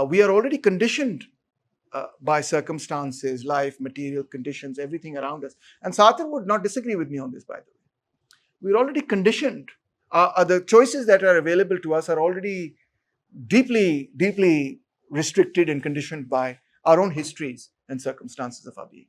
We are already conditioned by circumstances, life, material conditions, everything around us. And Sartre would not disagree with me on this, by the way. We're already conditioned. The choices that are available to us are already deeply, deeply restricted and conditioned by our own histories and circumstances of our being.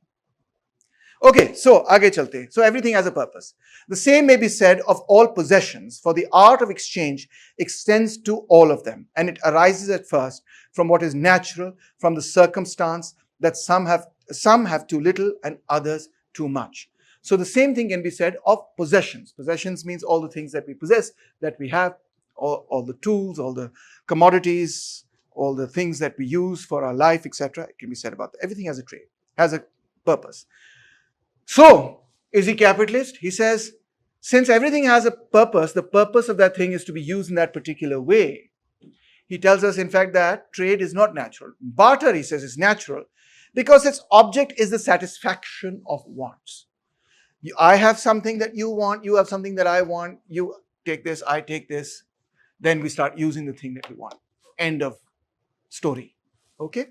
Okay, so aage chalte. So everything has a purpose. The same may be said of all possessions, for the art of exchange extends to all of them, and it arises at first from what is natural, from the circumstance that some have too little and others too much. So the same thing can be said of possessions. Possessions means all the things that we possess, that we have, all the tools, all the commodities, all the things that we use for our life, etc. It can be said about that. Everything has a trade, has a purpose. So, is he capitalist? He says, since everything has a purpose, the purpose of that thing is to be used in that particular way. He tells us, in fact, that trade is not natural. Barter, he says, is natural because its object is the satisfaction of wants. I have something that you want, you have something that I want, you take this, I take this. Then we start using the thing that we want. End of story. Okay?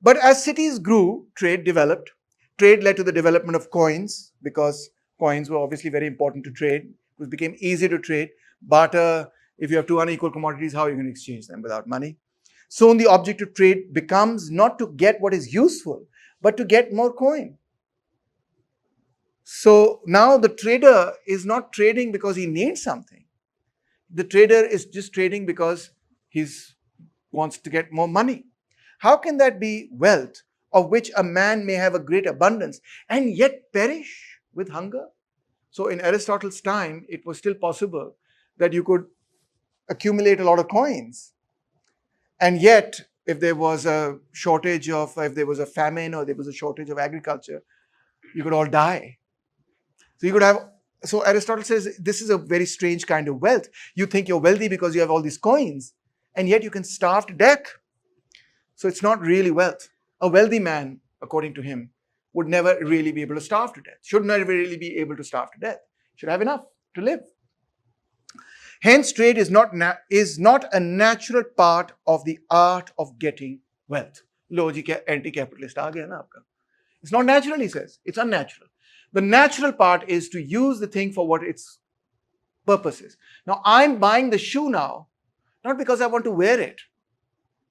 But as cities grew, trade developed. Trade led to the development of coins, because coins were obviously very important to trade. It became easy to trade. Barter, if you have two unequal commodities, how are you going to exchange them without money? Soon the object of trade becomes not to get what is useful, but to get more coin. So now the trader is not trading because he needs something. The trader is just trading because he wants to get more money. How can that be wealth, of which a man may have a great abundance and yet perish with hunger? So in Aristotle's time, it was still possible that you could accumulate a lot of coins. And yet, if there was a shortage of, if there was a famine or there was a shortage of agriculture, you could all die. So you could have, so Aristotle says this is a very strange kind of wealth. You think you're wealthy because you have all these coins, and yet you can starve to death. So it's not really wealth. A wealthy man, according to him, would never really be able to starve to death, should never really be able to starve to death, should have enough to live. Hence, trade is not a natural part of the art of getting wealth. Lo ji anti-capitalist aa gaya na aapka. It's not natural, he says. It's unnatural. The natural part is to use the thing for what its purpose is. Now, I'm buying the shoe now, not because I want to wear it.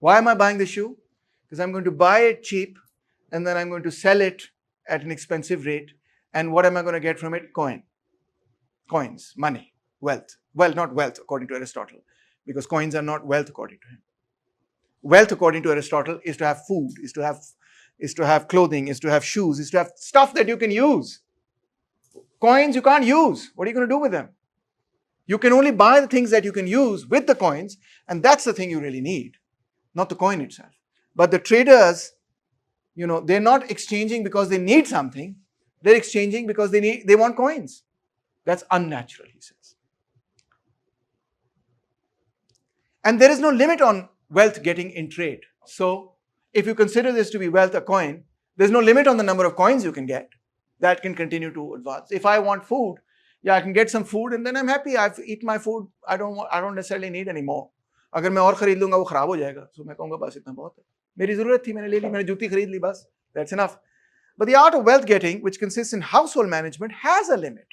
Why am I buying the shoe? Because I'm going to buy it cheap and then I'm going to sell it at an expensive rate. And what am I going to get from it? Coins, money, wealth. Well, not wealth according to Aristotle, because coins are not wealth according to him. Wealth according to Aristotle is to have food, is to have clothing, is to have shoes, is to have stuff that you can use. Coins you can't use. What are you going to do with them? You can only buy the things that you can use with the coins, and that's the thing you really need, not the coin itself. But the traders, they're not exchanging because they need something. They're exchanging because they want coins. That's unnatural, he says. And there is no limit on wealth getting in trade. So if you consider this to be wealth, a coin, there's no limit on the number of coins you can get. That can continue to advance. If I want food, I can get some food and then I'm happy. I've eaten my food. I don't necessarily need any more. अगर मैं और खरीद लूंगा वो खराब हो जाएगा. So मैं कहूँगा बस इतना बहुत है. मेरी ज़रूरत थी, मैंने ले ली, मैंने जूती खरीद ली बस. That's enough. But the art of wealth getting, which consists in household management, has a limit.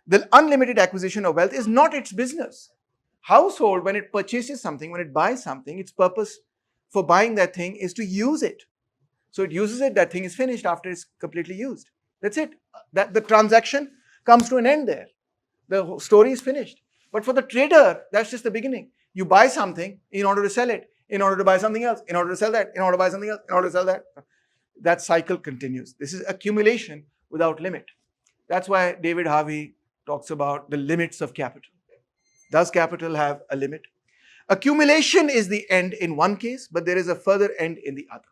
The unlimited acquisition of wealth is not its business. Household, when it purchases something, when it buys something, its purpose for buying that thing is to use it. So it uses it, that thing is finished after it's completely used. That's it. That the transaction comes to an end there. The story is finished. But for the trader, that's just the beginning. You buy something in order to sell it, in order to buy something else, in order to sell that, in order to buy something else, in order to sell that. That cycle continues. This is accumulation without limit. That's why David Harvey talks about the limits of capital. Does capital have a limit? Accumulation is the end in one case, but there is a further end in the other.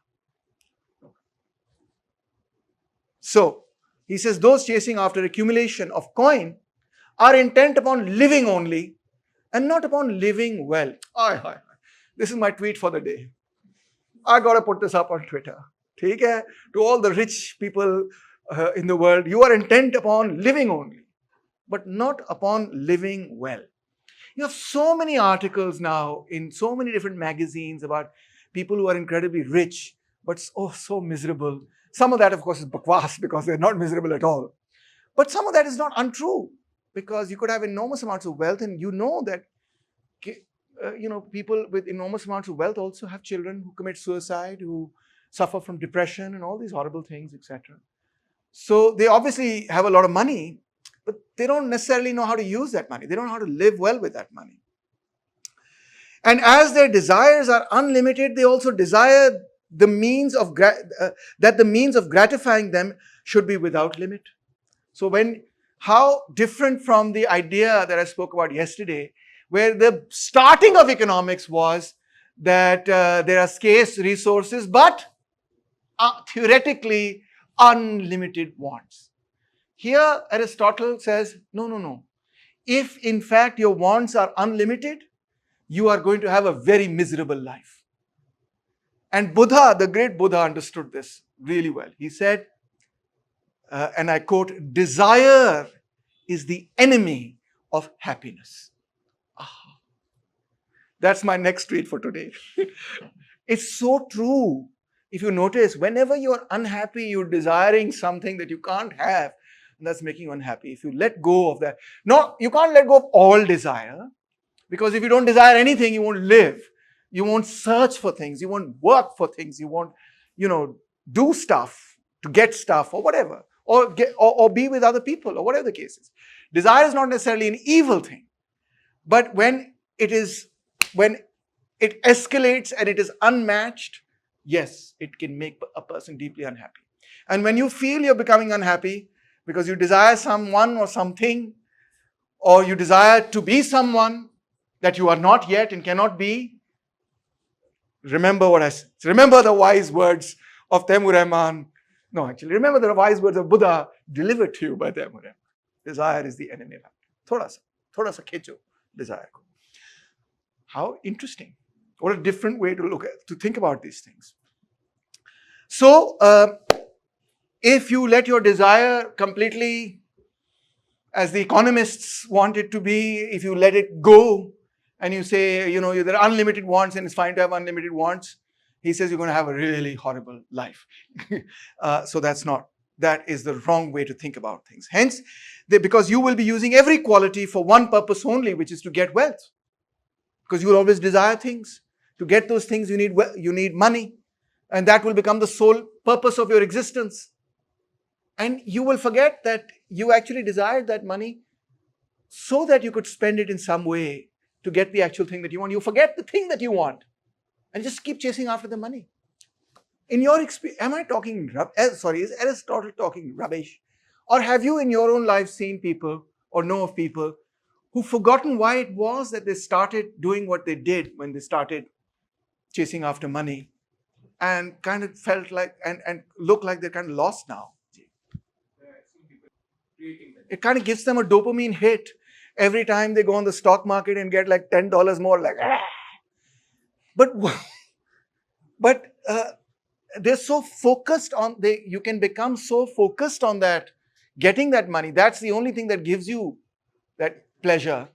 So, he says those chasing after accumulation of coin are intent upon living only and not upon living well. This is my tweet for the day. I got to put this up on Twitter. To all the rich people in the world, you are intent upon living only, but not upon living well. You have so many articles now in so many different magazines about people who are incredibly rich, but so miserable. Some of that, of course, is bakwas because they're not miserable at all. But some of that is not untrue because you could have enormous amounts of wealth and you know that people with enormous amounts of wealth also have children who commit suicide, who suffer from depression and all these horrible things, etc. So they obviously have a lot of money, but they don't necessarily know how to use that money. They don't know how to live well with that money. And as their desires are unlimited, they also desire the means of that the means of gratifying them should be without limit. So how different from the idea that I spoke about yesterday, where the starting of economics was that there are scarce resources, but theoretically unlimited wants. Here, Aristotle says, no. If in fact your wants are unlimited, you are going to have a very miserable life. And Buddha, the great Buddha, understood this really well. He said, and I quote, desire is the enemy of happiness. That's my next tweet for today. It's so true. If you notice, whenever you're unhappy, you're desiring something that you can't have, and that's making you unhappy. If you let go of that, no, you can't let go of all desire, because if you don't desire anything, you won't live. You won't search for things. You won't work for things. You won't, do stuff to get stuff or whatever. or be with other people, or whatever the case is. Desire is not necessarily an evil thing, but when it escalates and it is unmatched, yes, it can make a person deeply unhappy. And when you feel you're becoming unhappy because you desire someone or something, or you desire to be someone that you are not yet and cannot be, remember what I said. Remember the wise words of Taimur Rahman. No, actually, remember the wise words of Buddha delivered to you by Taimur Rahman. Desire is the enemy of happiness. Thoda sa khecho desire ko. How interesting. What a different way to think about these things. So, if you let your desire completely, as the economists want it to be, if you let it go and you say, there are unlimited wants and it's fine to have unlimited wants, he says you're going to have a really horrible life. So that is the wrong way to think about things. Hence, because you will be using every quality for one purpose only, which is to get wealth. Because you will always desire things. To get those things, you need money. And that will become the sole purpose of your existence. And you will forget that you actually desired that money so that you could spend it in some way to get the actual thing that you want. You forget the thing that you want and just keep chasing after the money. In your experience, is Aristotle talking rubbish? Or have you in your own life seen people or know of people who've forgotten why it was that they started doing what they did when they started chasing after money and kind of felt like and look like they're kind of lost now? It kind of gives them a dopamine hit every time they go on the stock market and get like $10 more, like, but they're so focused on, you can become so focused on that, getting that money. That's the only thing that gives you that pleasure,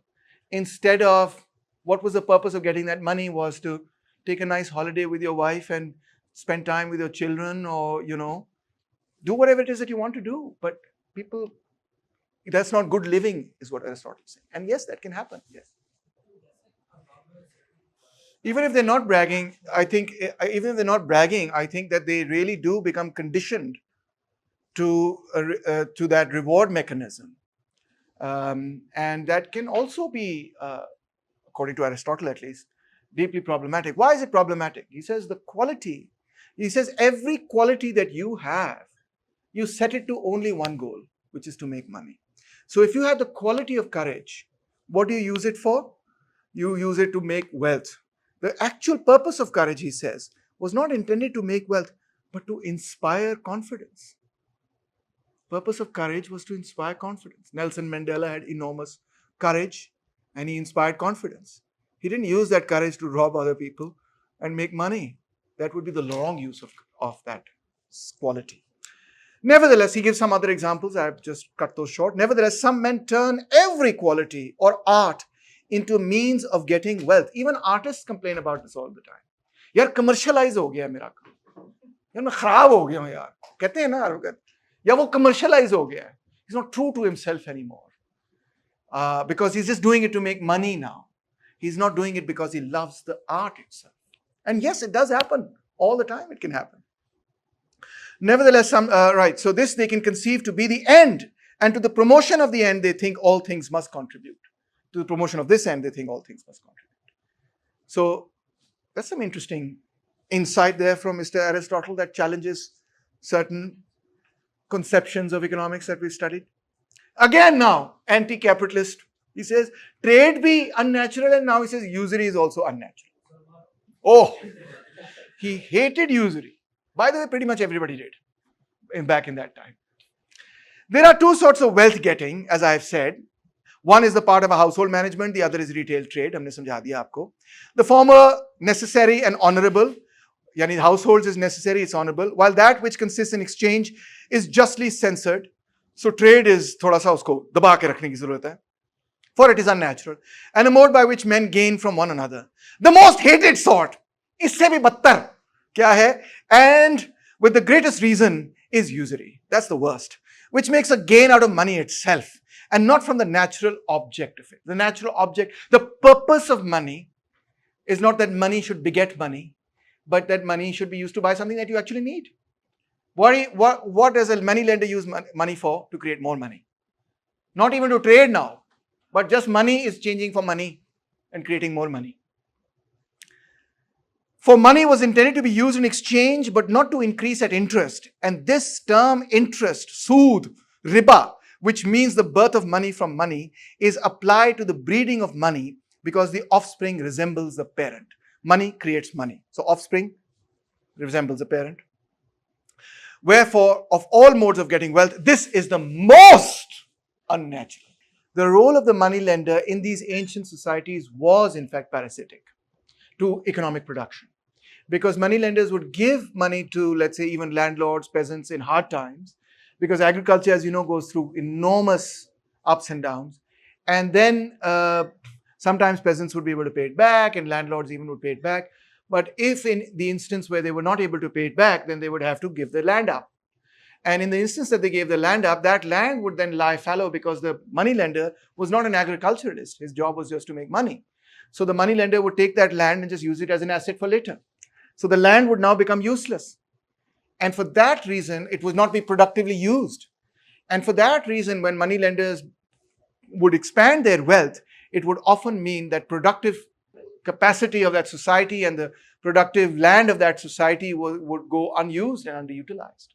instead of what was the purpose of getting that money was to take a nice holiday with your wife and spend time with your children, or, do whatever it is that you want to do. But people, that's not good living, is what Aristotle is saying. And yes, that can happen. Yes. Even if they're not bragging, I think that they really do become conditioned to that reward mechanism. And that can also be, according to Aristotle at least, deeply problematic. Why is it problematic? He says every quality that you have, you set it to only one goal, which is to make money. So if you have the quality of courage, what do you use it for? You use it to make wealth. The actual purpose of courage, he says, was not intended to make wealth, but to inspire confidence. Purpose of courage was to inspire confidence. Nelson Mandela had enormous courage and he inspired confidence. He didn't use that courage to rob other people and make money. That would be the wrong use of that quality. Nevertheless, he gives some other examples. I've just cut those short. Nevertheless, some men turn every quality or art into a means of getting wealth. Even artists complain about this all the time. यार commercialize हो गया मेरा काम, यार मैं खराब हो गया हूँ यार, कहते हैं ना, या वो commercialize हो गया है. He's not true to himself anymore, because he's just doing it to make money now. He's not doing it because he loves the art itself. And yes, it does happen all the time. It can happen. Nevertheless, so this they can conceive to be the end, and to the promotion of the end, they think all things must contribute. To the promotion of this end, they think all things must contribute. So that's some interesting insight there from Mr. Aristotle that challenges certain conceptions of economics that we studied. Again now, anti-capitalist. He says trade be unnatural, and now he says usury is also unnatural. Oh, he hated usury. By the way, pretty much everybody did back in that time. There are two sorts of wealth getting, as I have said. One is the part of a household management, the other is retail trade. हमने समझा दिया आपको. The former necessary and honorable, यानी households is necessary, it's honorable, while that which consists in exchange is justly censored. So trade is थोड़ा सा उसको दबा के रखने की जरूरत है. For it is unnatural, and a mode by which men gain from one another. The most hated sort, इससे भी बदतर क्या है? And with the greatest reason is usury. That's the worst, which makes a gain out of money itself and not from the natural object of it. The natural object, the purpose of money is not that money should beget money, but that money should be used to buy something that you actually need. What does a money lender use money for? To create more money. Not even to trade now, but just money is changing for money and creating more money. For money was intended to be used in exchange, but not to increase at interest. And this term interest, sood, riba, which means the birth of money from money, is applied to the breeding of money because the offspring resembles the parent. Money creates money. So offspring resembles the parent. Wherefore, of all modes of getting wealth, this is the most unnatural. The role of the money lender in these ancient societies was, in fact, parasitic to economic production. Because money lenders would give money to, let's say, even landlords, peasants in hard times, because agriculture, as you know, goes through enormous ups and downs. And then sometimes peasants would be able to pay it back, and landlords even would pay it back. But if in the instance where they were not able to pay it back, then they would have to give the land up. And in the instance that they gave the land up, that land would then lie fallow because the money lender was not an agriculturalist. His job was just to make money. So the money lender would take that land and just use it as an asset for later. So the land would now become useless. And for that reason, it would not be productively used. And for that reason, when money lenders would expand their wealth, it would often mean that productive capacity of that society and the productive land of that society would go unused and underutilized,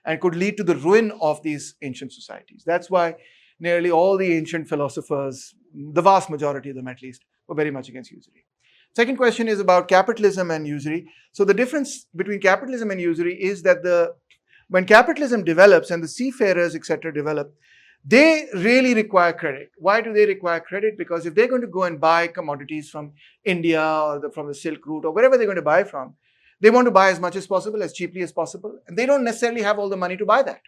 and could lead to the ruin of these ancient societies. That's why nearly all the ancient philosophers, the vast majority of them at least, were very much against usury. Second question is about capitalism and usury. So the difference between capitalism and usury is that when capitalism develops and the seafarers, etc., develop, they really require credit. Why do they require credit? Because if they're going to go and buy commodities from India or from the Silk Route or wherever they're going to buy from, they want to buy as much as possible, as cheaply as possible, and they don't necessarily have all the money to buy that.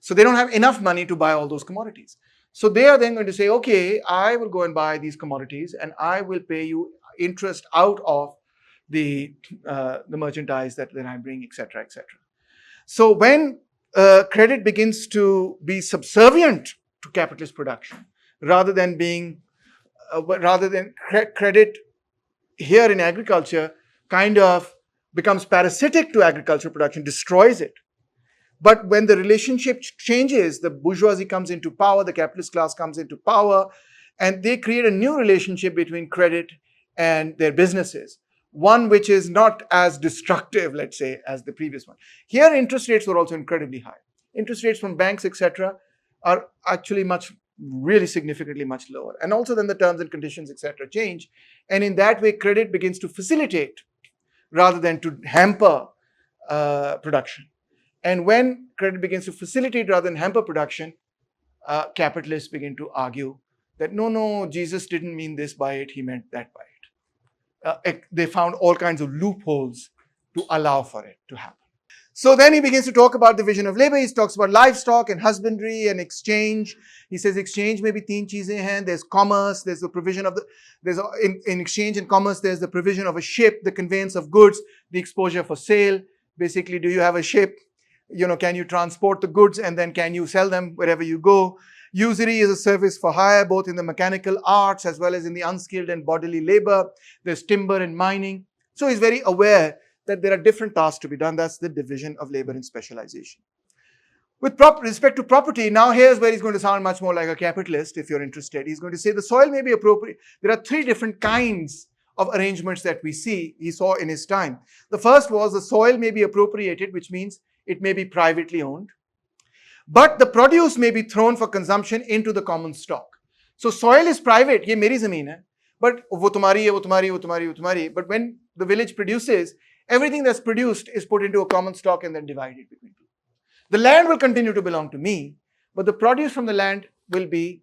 So they don't have enough money to buy all those commodities. So they are then going to say, okay, I will go and buy these commodities and I will pay you interest out of the merchandise that then I bring, etc., etc. So when credit begins to be subservient to capitalist production, rather than credit here in agriculture kind of becomes parasitic to agricultural production, destroys it. But when the relationship changes, the bourgeoisie comes into power, the capitalist class comes into power, and they create a new relationship between credit and their businesses, one which is not as destructive, let's say, as the previous one. Here, interest rates were also incredibly high. Interest rates from banks, etc., are actually really significantly much lower. And also then the terms and conditions, etc., change. And in that way, credit begins to facilitate rather than to hamper production. And when credit begins to facilitate rather than hamper production, capitalists begin to argue that no, Jesus didn't mean this by it, he meant that by it. They found all kinds of loopholes to allow for it to happen. So then he begins to talk about division of labor. He talks about livestock and husbandry and exchange. He says exchange may be teen cheezein hain. There's commerce. There's the provision of in exchange and commerce, there's the provision of a ship, the conveyance of goods, the exposure for sale. Basically, do you have a ship? Can you transport the goods and then can you sell them wherever you go? Usury is a service for hire, both in the mechanical arts as well as in the unskilled and bodily labor. There's timber and mining. So he's very aware that there are different tasks to be done. That's the division of labor and specialization. With respect to property, now here's where he's going to sound much more like a capitalist, if you're interested. He's going to say the soil may be appropriate. There are three different kinds of arrangements that he saw in his time. The first was the soil may be appropriated, which means it may be privately owned, but the produce may be thrown for consumption into the common stock. So soil is private, ye meri zameen hai, but wo tumhari hai, wo tumhari, wo tumhari, wo tumhari. But when the village produces, everything that's produced is put into a common stock and then divided between people. The land will continue to belong to me, but the produce from the land will be,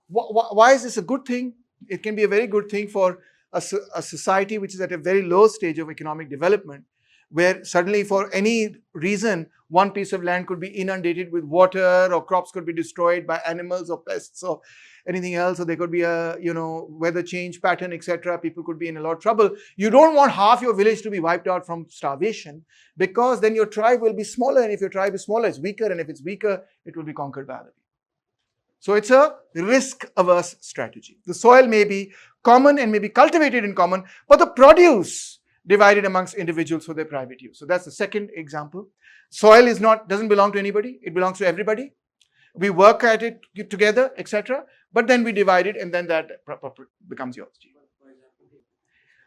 why is this a good thing? It can be a very good thing for a society which is at a very low stage of economic development, where suddenly for any reason, one piece of land could be inundated with water, or crops could be destroyed by animals or pests or anything else, or there could be a weather change pattern, etc. People could be in a lot of trouble. You don't want half your village to be wiped out from starvation, because then your tribe will be smaller, and if your tribe is smaller, it's weaker, and if it's weaker, it will be conquered by other people. So it's a risk-averse strategy. The soil may be common and may be cultivated in common, but the produce divided amongst individuals for their private use. So that's the second example. Soil doesn't belong to anybody, it belongs to everybody. We work at it together, etc. But then we divide it, and then that becomes yours.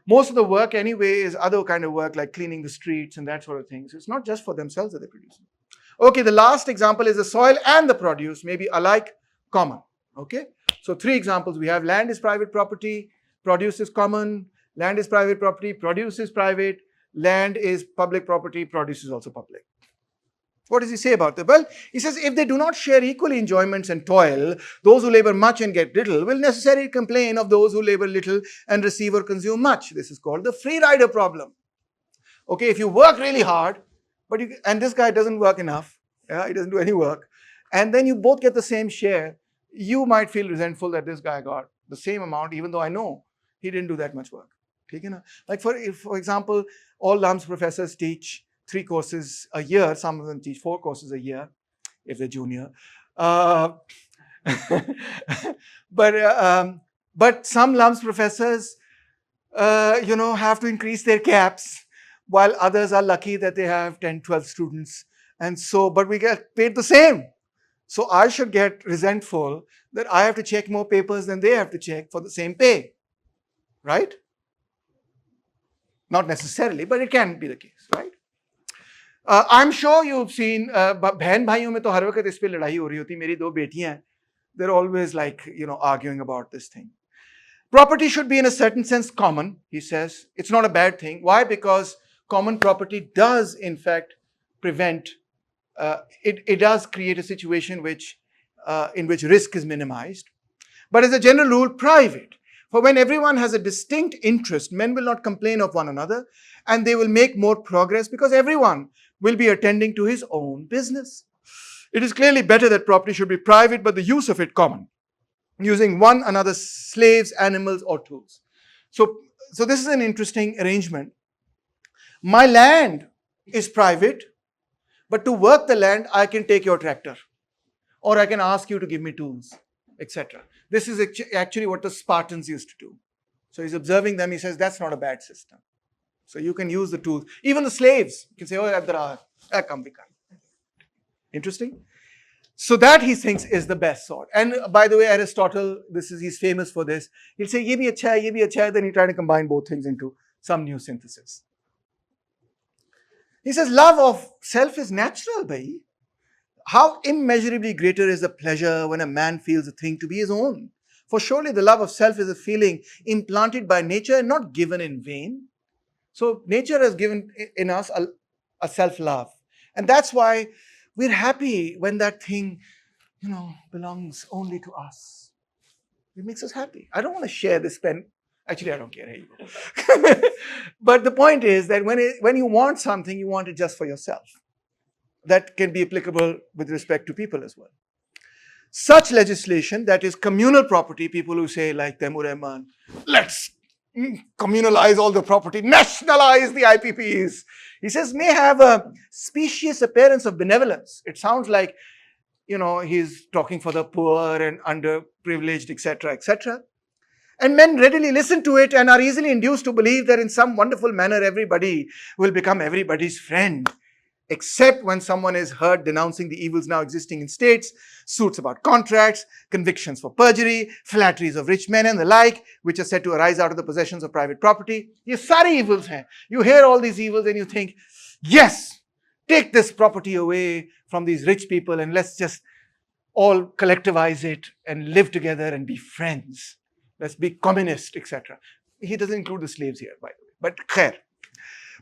Most of the work anyway is other kind of work like cleaning the streets and that sort of thing. So it's not just for themselves that they're producing. Okay, the last example is the soil and the produce may be alike common. Okay, so 3 examples we have: land is private property, produce is common, land is private property, produce is private, land is public property, produce is also public. What does he say about that? Well, he says if they do not share equally enjoyments and toil, those who labor much and get little will necessarily complain of those who labor little and receive or consume much. This is called the free rider problem. Okay, if you work really hard, and this guy doesn't work enough, he doesn't do any work, and then you both get the same share, you might feel resentful that this guy got the same amount, even though I know he didn't do that much work. Like for example, all LUMS professors teach 3 courses a year. Some of them teach 4 courses a year if they're junior. But some LUMS professors, have to increase their caps, while others are lucky that they have 10, 12 students. And so, but we get paid the same. So I should get resentful that I have to check more papers than they have to check for the same pay. Right? Not necessarily, but it can be the case, right? I'm sure you've seen, बहन भाइयों में तो हर वक्त इस पे लड़ाई हो रही होती. मेरी 2 बेटियां हैं. They're always like, arguing about this thing. Property should be in a certain sense common, he says. It's not a bad thing. Why? Because common property does in fact prevent, it does create a situation in which risk is minimized. But as a general rule, private. For when everyone has a distinct interest, men will not complain of one another, and they will make more progress because everyone will be attending to his own business. It is clearly better that property should be private, but the use of it common, using one another's slaves, animals, or tools. So this is an interesting arrangement. My land is private, but to work the land, I can take your tractor, or I can ask you to give me tools, etc. This is actually what the Spartans used to do. So he's observing them. He says, that's not a bad system. So you can use the tools. Even the slaves can say, oh, come. Interesting. So that he thinks is the best sort. And by the way, Aristotle, he's famous for this. He'll say, ye bhi acha hai, ye bhi acha hai. Then he try to combine both things into some new synthesis. He says, love of self is natural, bhai. How immeasurably greater is the pleasure when a man feels a thing to be his own. For surely the love of self is a feeling implanted by nature and not given in vain. So nature has given in us a self-love. And that's why we're happy when that thing, belongs only to us. It makes us happy. I don't want to share this pen. Actually, I don't care. Here you go. But the point is that when you want something, you want it just for yourself. That can be applicable with respect to people as well. Such legislation, that is communal property, people who say like Taimur Rahman, let's communalize all the property, nationalize the IPPs. He says, may have a specious appearance of benevolence. It sounds like, he's talking for the poor and underprivileged, etc., etc. And men readily listen to it and are easily induced to believe that in some wonderful manner everybody will become everybody's friend. Except when someone is heard denouncing the evils now existing in states, suits about contracts, convictions for perjury, flatteries of rich men and the like, which are said to arise out of the possessions of private property. Ye sare evils hain. You hear all these evils and you think, yes, take this property away from these rich people and let's just all collectivize it and live together and be friends. Let's be communist, etc. He doesn't include the slaves here, by the way, but khair.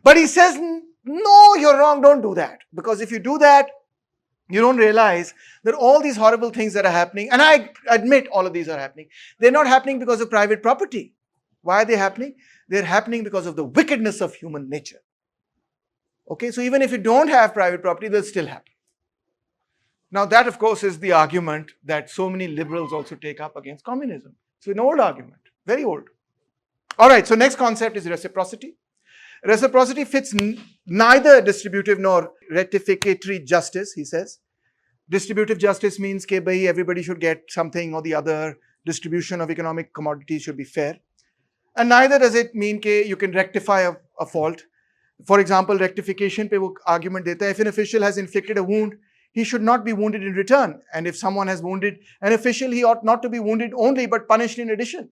But he says, no, you're wrong, don't do that. Because if you do that, you don't realize that all these horrible things that are happening, and I admit all of these are happening, they're not happening because of private property. Why are they happening? They're happening because of the wickedness of human nature. Okay, so even if you don't have private property, they'll still happen. Now that, of course, is the argument that so many liberals also take up against communism. It's an old argument, very old. All right, so next concept is reciprocity. Reciprocity fits neither distributive nor rectificatory justice, he says. Distributive justice means that everybody should get something or the other. Distribution of economic commodities should be fair. And neither does it mean that you can rectify a fault. For example, rectification pe wo argument deta hai, if an official has inflicted a wound, he should not be wounded in return. And if someone has wounded an official, he ought not to be wounded only, but punished in addition.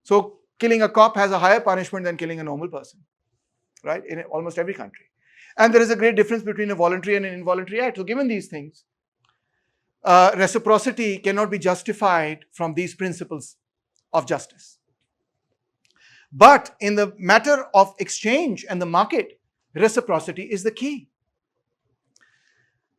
So killing a cop has a higher punishment than killing a normal person, right? In almost every country. And there is a great difference between a voluntary and an involuntary act. So given these things, reciprocity cannot be justified from these principles of justice. But in the matter of exchange and the market, reciprocity is the key.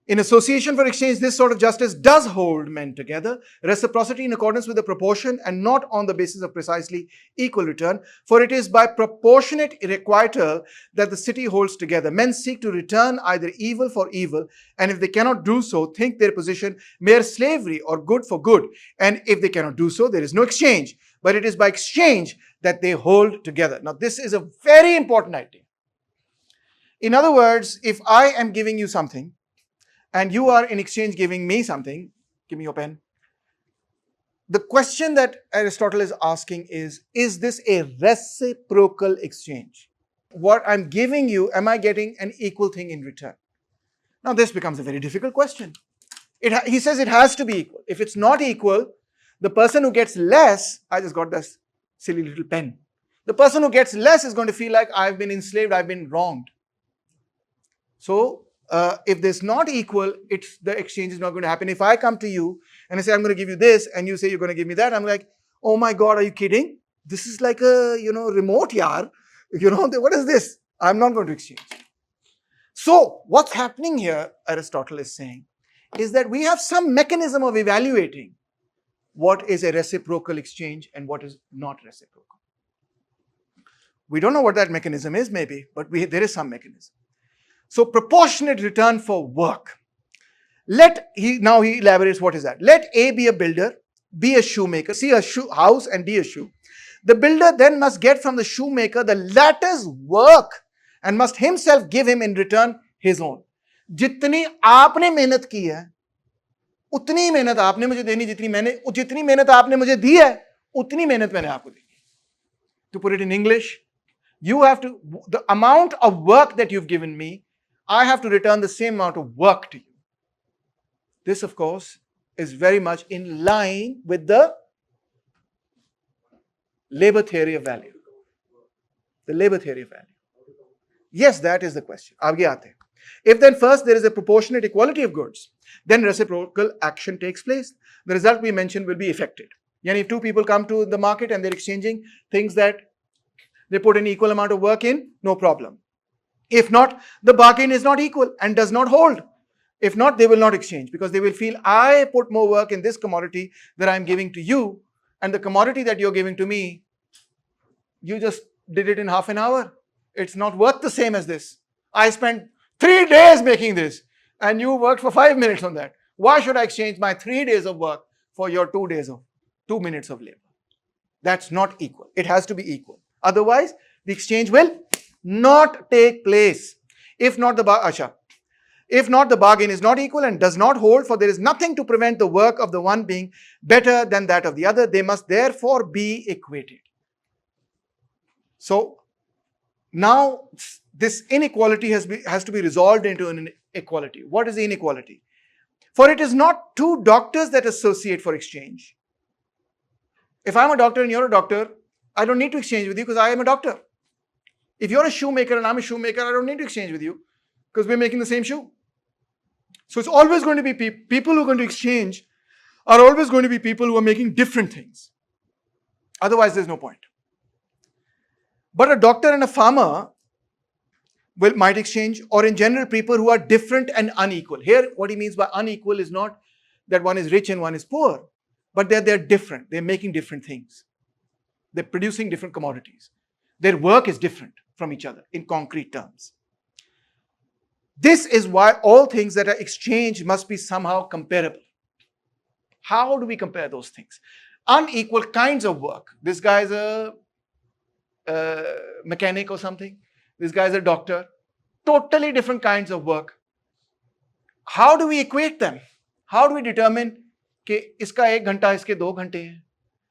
In association for exchange, this sort of justice does hold men together, reciprocity in accordance with the proportion and not on the basis of precisely equal return, for it is by proportionate requital that the city holds together. Men seek to return either evil for evil, and if they cannot do so, think their position mere slavery or good for good. And if they cannot do so, there is no exchange, but it is by exchange that they hold together. Now, this is a very important idea. In other words, if I am giving you something, and you are in exchange giving me something, give me your pen. The question that Aristotle is asking is this a reciprocal exchange? What I'm giving you, am I getting an equal thing in return? Now this becomes a very difficult question. He says it has to be equal. If it's not equal, the person who gets less, I just got this silly little pen. The person who gets less is going to feel like I've been enslaved, I've been wronged. So, if this not equal, the exchange is not going to happen. If I come to you and I say I'm going to give you this, and you say you're going to give me that, I'm like, oh my God, are you kidding? This is like a remote yaar. What is this? I'm not going to exchange. So what's happening here, Aristotle is saying, is that we have some mechanism of evaluating what is a reciprocal exchange and what is not reciprocal. We don't know what that mechanism is, maybe, but there is some mechanism. So proportionate return for work. Now he elaborates what is that. Let A be a builder, be a shoemaker, see a house and be a shoe. The builder then must get from the shoemaker the latter's work and must himself give him in return his own. जितनी आपने मेहनत की है, उतनी मेहनत आपने मुझे देनी, जितनी मेहनत आपने मुझे दी है, उतनी मेहनत मैंने आपको दी. To put it in English, the amount of work that you've given me, I have to return the same amount of work to you. This, of course, is very much in line with the labor theory of value. The labor theory of value. Yes, that is the question. Aage aate. If then first there is a proportionate equality of goods, then reciprocal action takes place. The result we mentioned will be effected. Yani if two people come to the market and they're exchanging things that they put an equal amount of work in, no problem. If not, the bargain is not equal and does not hold. If not, they will not exchange because they will feel I put more work in this commodity that I'm giving to you, and the commodity that you're giving to me, you just did it in half an hour. It's not worth the same as this. I spent 3 days making this and you worked for 5 minutes on that. Why should I exchange my 3 days of work for your 2 minutes of labor? That's not equal. It has to be equal. Otherwise, the exchange will not take place. If not, the bargain is not equal and does not hold, for there is nothing to prevent the work of the one being better than that of the other. They must therefore be equated. So now this inequality has to be resolved into an equality. What is the inequality? For it is not two doctors that associate for exchange. If I'm a doctor and you're a doctor, I don't need to exchange with you because I am a doctor. If you're a shoemaker and I'm a shoemaker, I don't need to exchange with you because we're making the same shoe. So it's always going to be people who are going to exchange are always going to be people who are making different things. Otherwise, there's no point. But a doctor and a farmer might exchange, or in general, people who are different and unequal. Here, what he means by unequal is not that one is rich and one is poor, but they're different. They're making different things. They're producing different commodities. Their work is different from each other in concrete terms. This is why all things that are exchanged must be somehow comparable. How do we compare those things? Unequal kinds of work. This guy is a mechanic or something. This guy is a doctor. Totally different kinds of work. How do we equate them? How do we determine कि इसका 1 घंटा इसके 2 घंटे हैं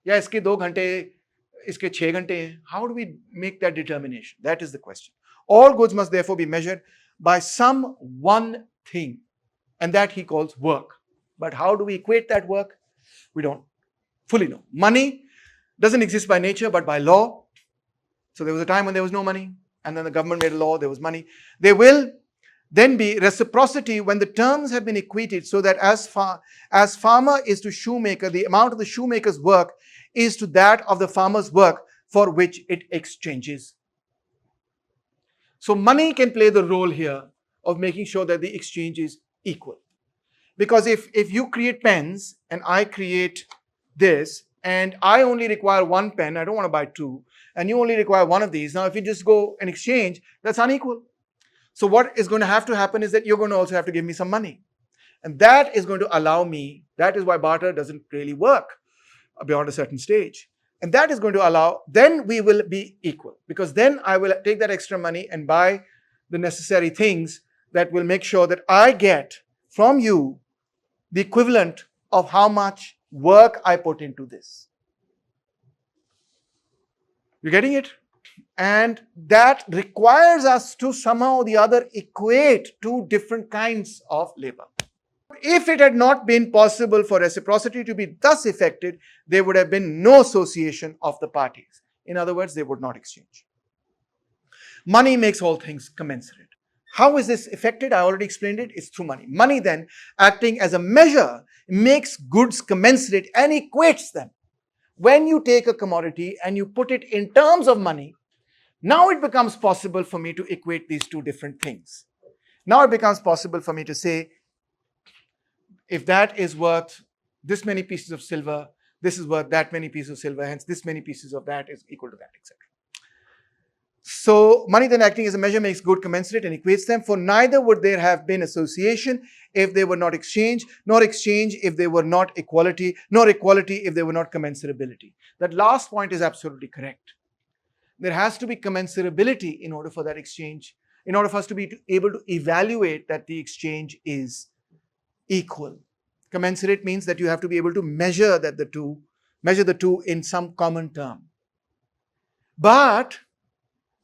या इसके 2 घंटे इसके 6 घंटे हैं. How do we make that determination? That is the question. All goods must therefore be measured by some one thing, and that he calls work. But how do we equate that work? We don't fully know. Money doesn't exist by nature but by law. So there was a time when there was no money, and then the government made a law, there was money. There will then be reciprocity when the terms have been equated, so that as farmer is to shoemaker, the amount of the shoemaker's work is to that of the farmer's work for which it exchanges. So money can play the role here of making sure that the exchange is equal. Because if you create pens and I create this, and I only require one pen, I don't want to buy two, and you only require one of these. Now, if you just go and exchange, that's unequal. So what is going to have to happen is that you're going to also have to give me some money. And that is going to allow me, that is why barter doesn't really work beyond a certain stage. And that is going to allow, then we will be equal. Because then I will take that extra money and buy the necessary things that will make sure that I get from you the equivalent of how much work I put into this. You're getting it? And that requires us to somehow or the other equate two different kinds of labor. If it had not been possible for reciprocity to be thus effected, there would have been no association of the parties. In other words, they would not exchange. Money makes all things commensurate. How is this effected? I already explained it. It's through money. Money then, acting as a measure, makes goods commensurate and equates them. When you take a commodity and you put it in terms of money, now it becomes possible for me to equate these two different things. Now it becomes possible for me to say, if that is worth this many pieces of silver, this is worth that many pieces of silver, hence this many pieces of that is equal to that, etc. So money then acting as a measure makes good commensurate and equates them, for neither would there have been association if they were not exchange, nor exchange if they were not equality, nor equality if they were not commensurability. That last point is absolutely correct. There has to be commensurability in order for that exchange, in order for us to be able to evaluate that the exchange is equal. Commensurate means that you have to be able to measure the two in some common term. But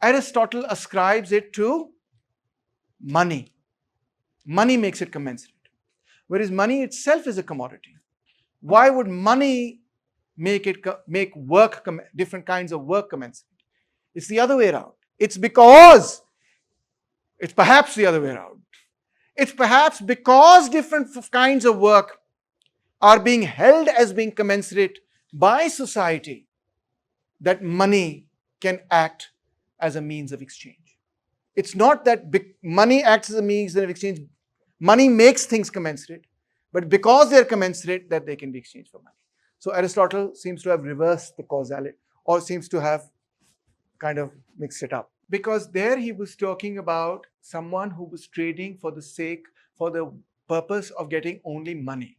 Aristotle ascribes it to money. Money makes it commensurate. Whereas money itself is a commodity. Why would money make work, different kinds of work commensurate? It's the other way around. It's perhaps the other way around. It's perhaps because different kinds of work are being held as being commensurate by society that money can act as a means of exchange. It's not that money acts as a means of exchange. Money makes things commensurate, but because they're commensurate, that they can be exchanged for money. So Aristotle seems to have reversed the causality, or seems to have kind of mixed it up. Because there he was talking about someone who was trading for the purpose of getting only money.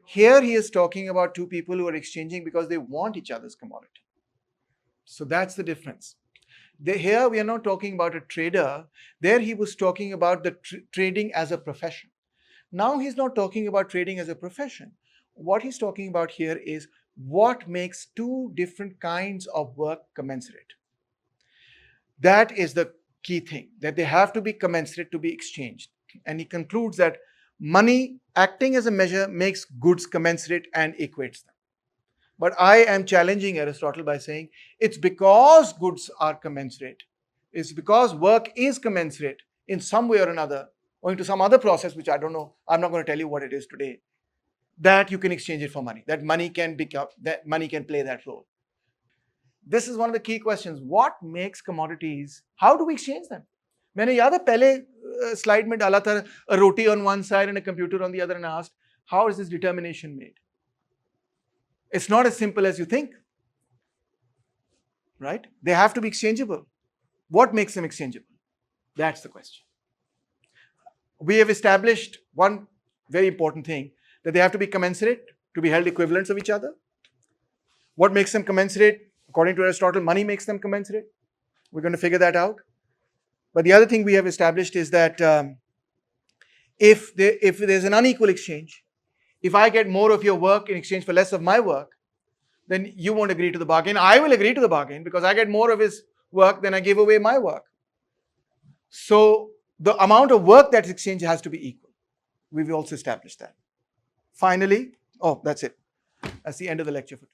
Here he is talking about two people who are exchanging because they want each other's commodity. So that's the difference. Here we are not talking about a trader. There he was talking about the trading as a profession. Now he's not talking about trading as a profession. What he's talking about here is what makes two different kinds of work commensurate. That is the key thing, that they have to be commensurate to be exchanged. And he concludes that money acting as a measure makes goods commensurate and equates them. But I am challenging Aristotle by saying it's because goods are commensurate, it's because work is commensurate in some way or another, or into some other process which I don't know, I'm not going to tell you what it is today, that you can exchange it for money, that money can play that role. This is one of the key questions. What makes commodities? How do we exchange them? मैंने याद है पहले slide में डाला था a roti on one side and a computer on the other and asked, how is this determination made? It's not as simple as you think, right? They have to be exchangeable. What makes them exchangeable? That's the question. We have established one very important thing, that they have to be commensurate, to be held equivalents of each other. What makes them commensurate? According to Aristotle, money makes them commensurate. We're going to figure that out. But the other thing we have established is that if there's an unequal exchange, if I get more of your work in exchange for less of my work, then you won't agree to the bargain. I will agree to the bargain because I get more of his work than I give away my work. So the amount of work that's exchanged has to be equal. We've also established that. Finally, that's it. That's the end of the lecture for today.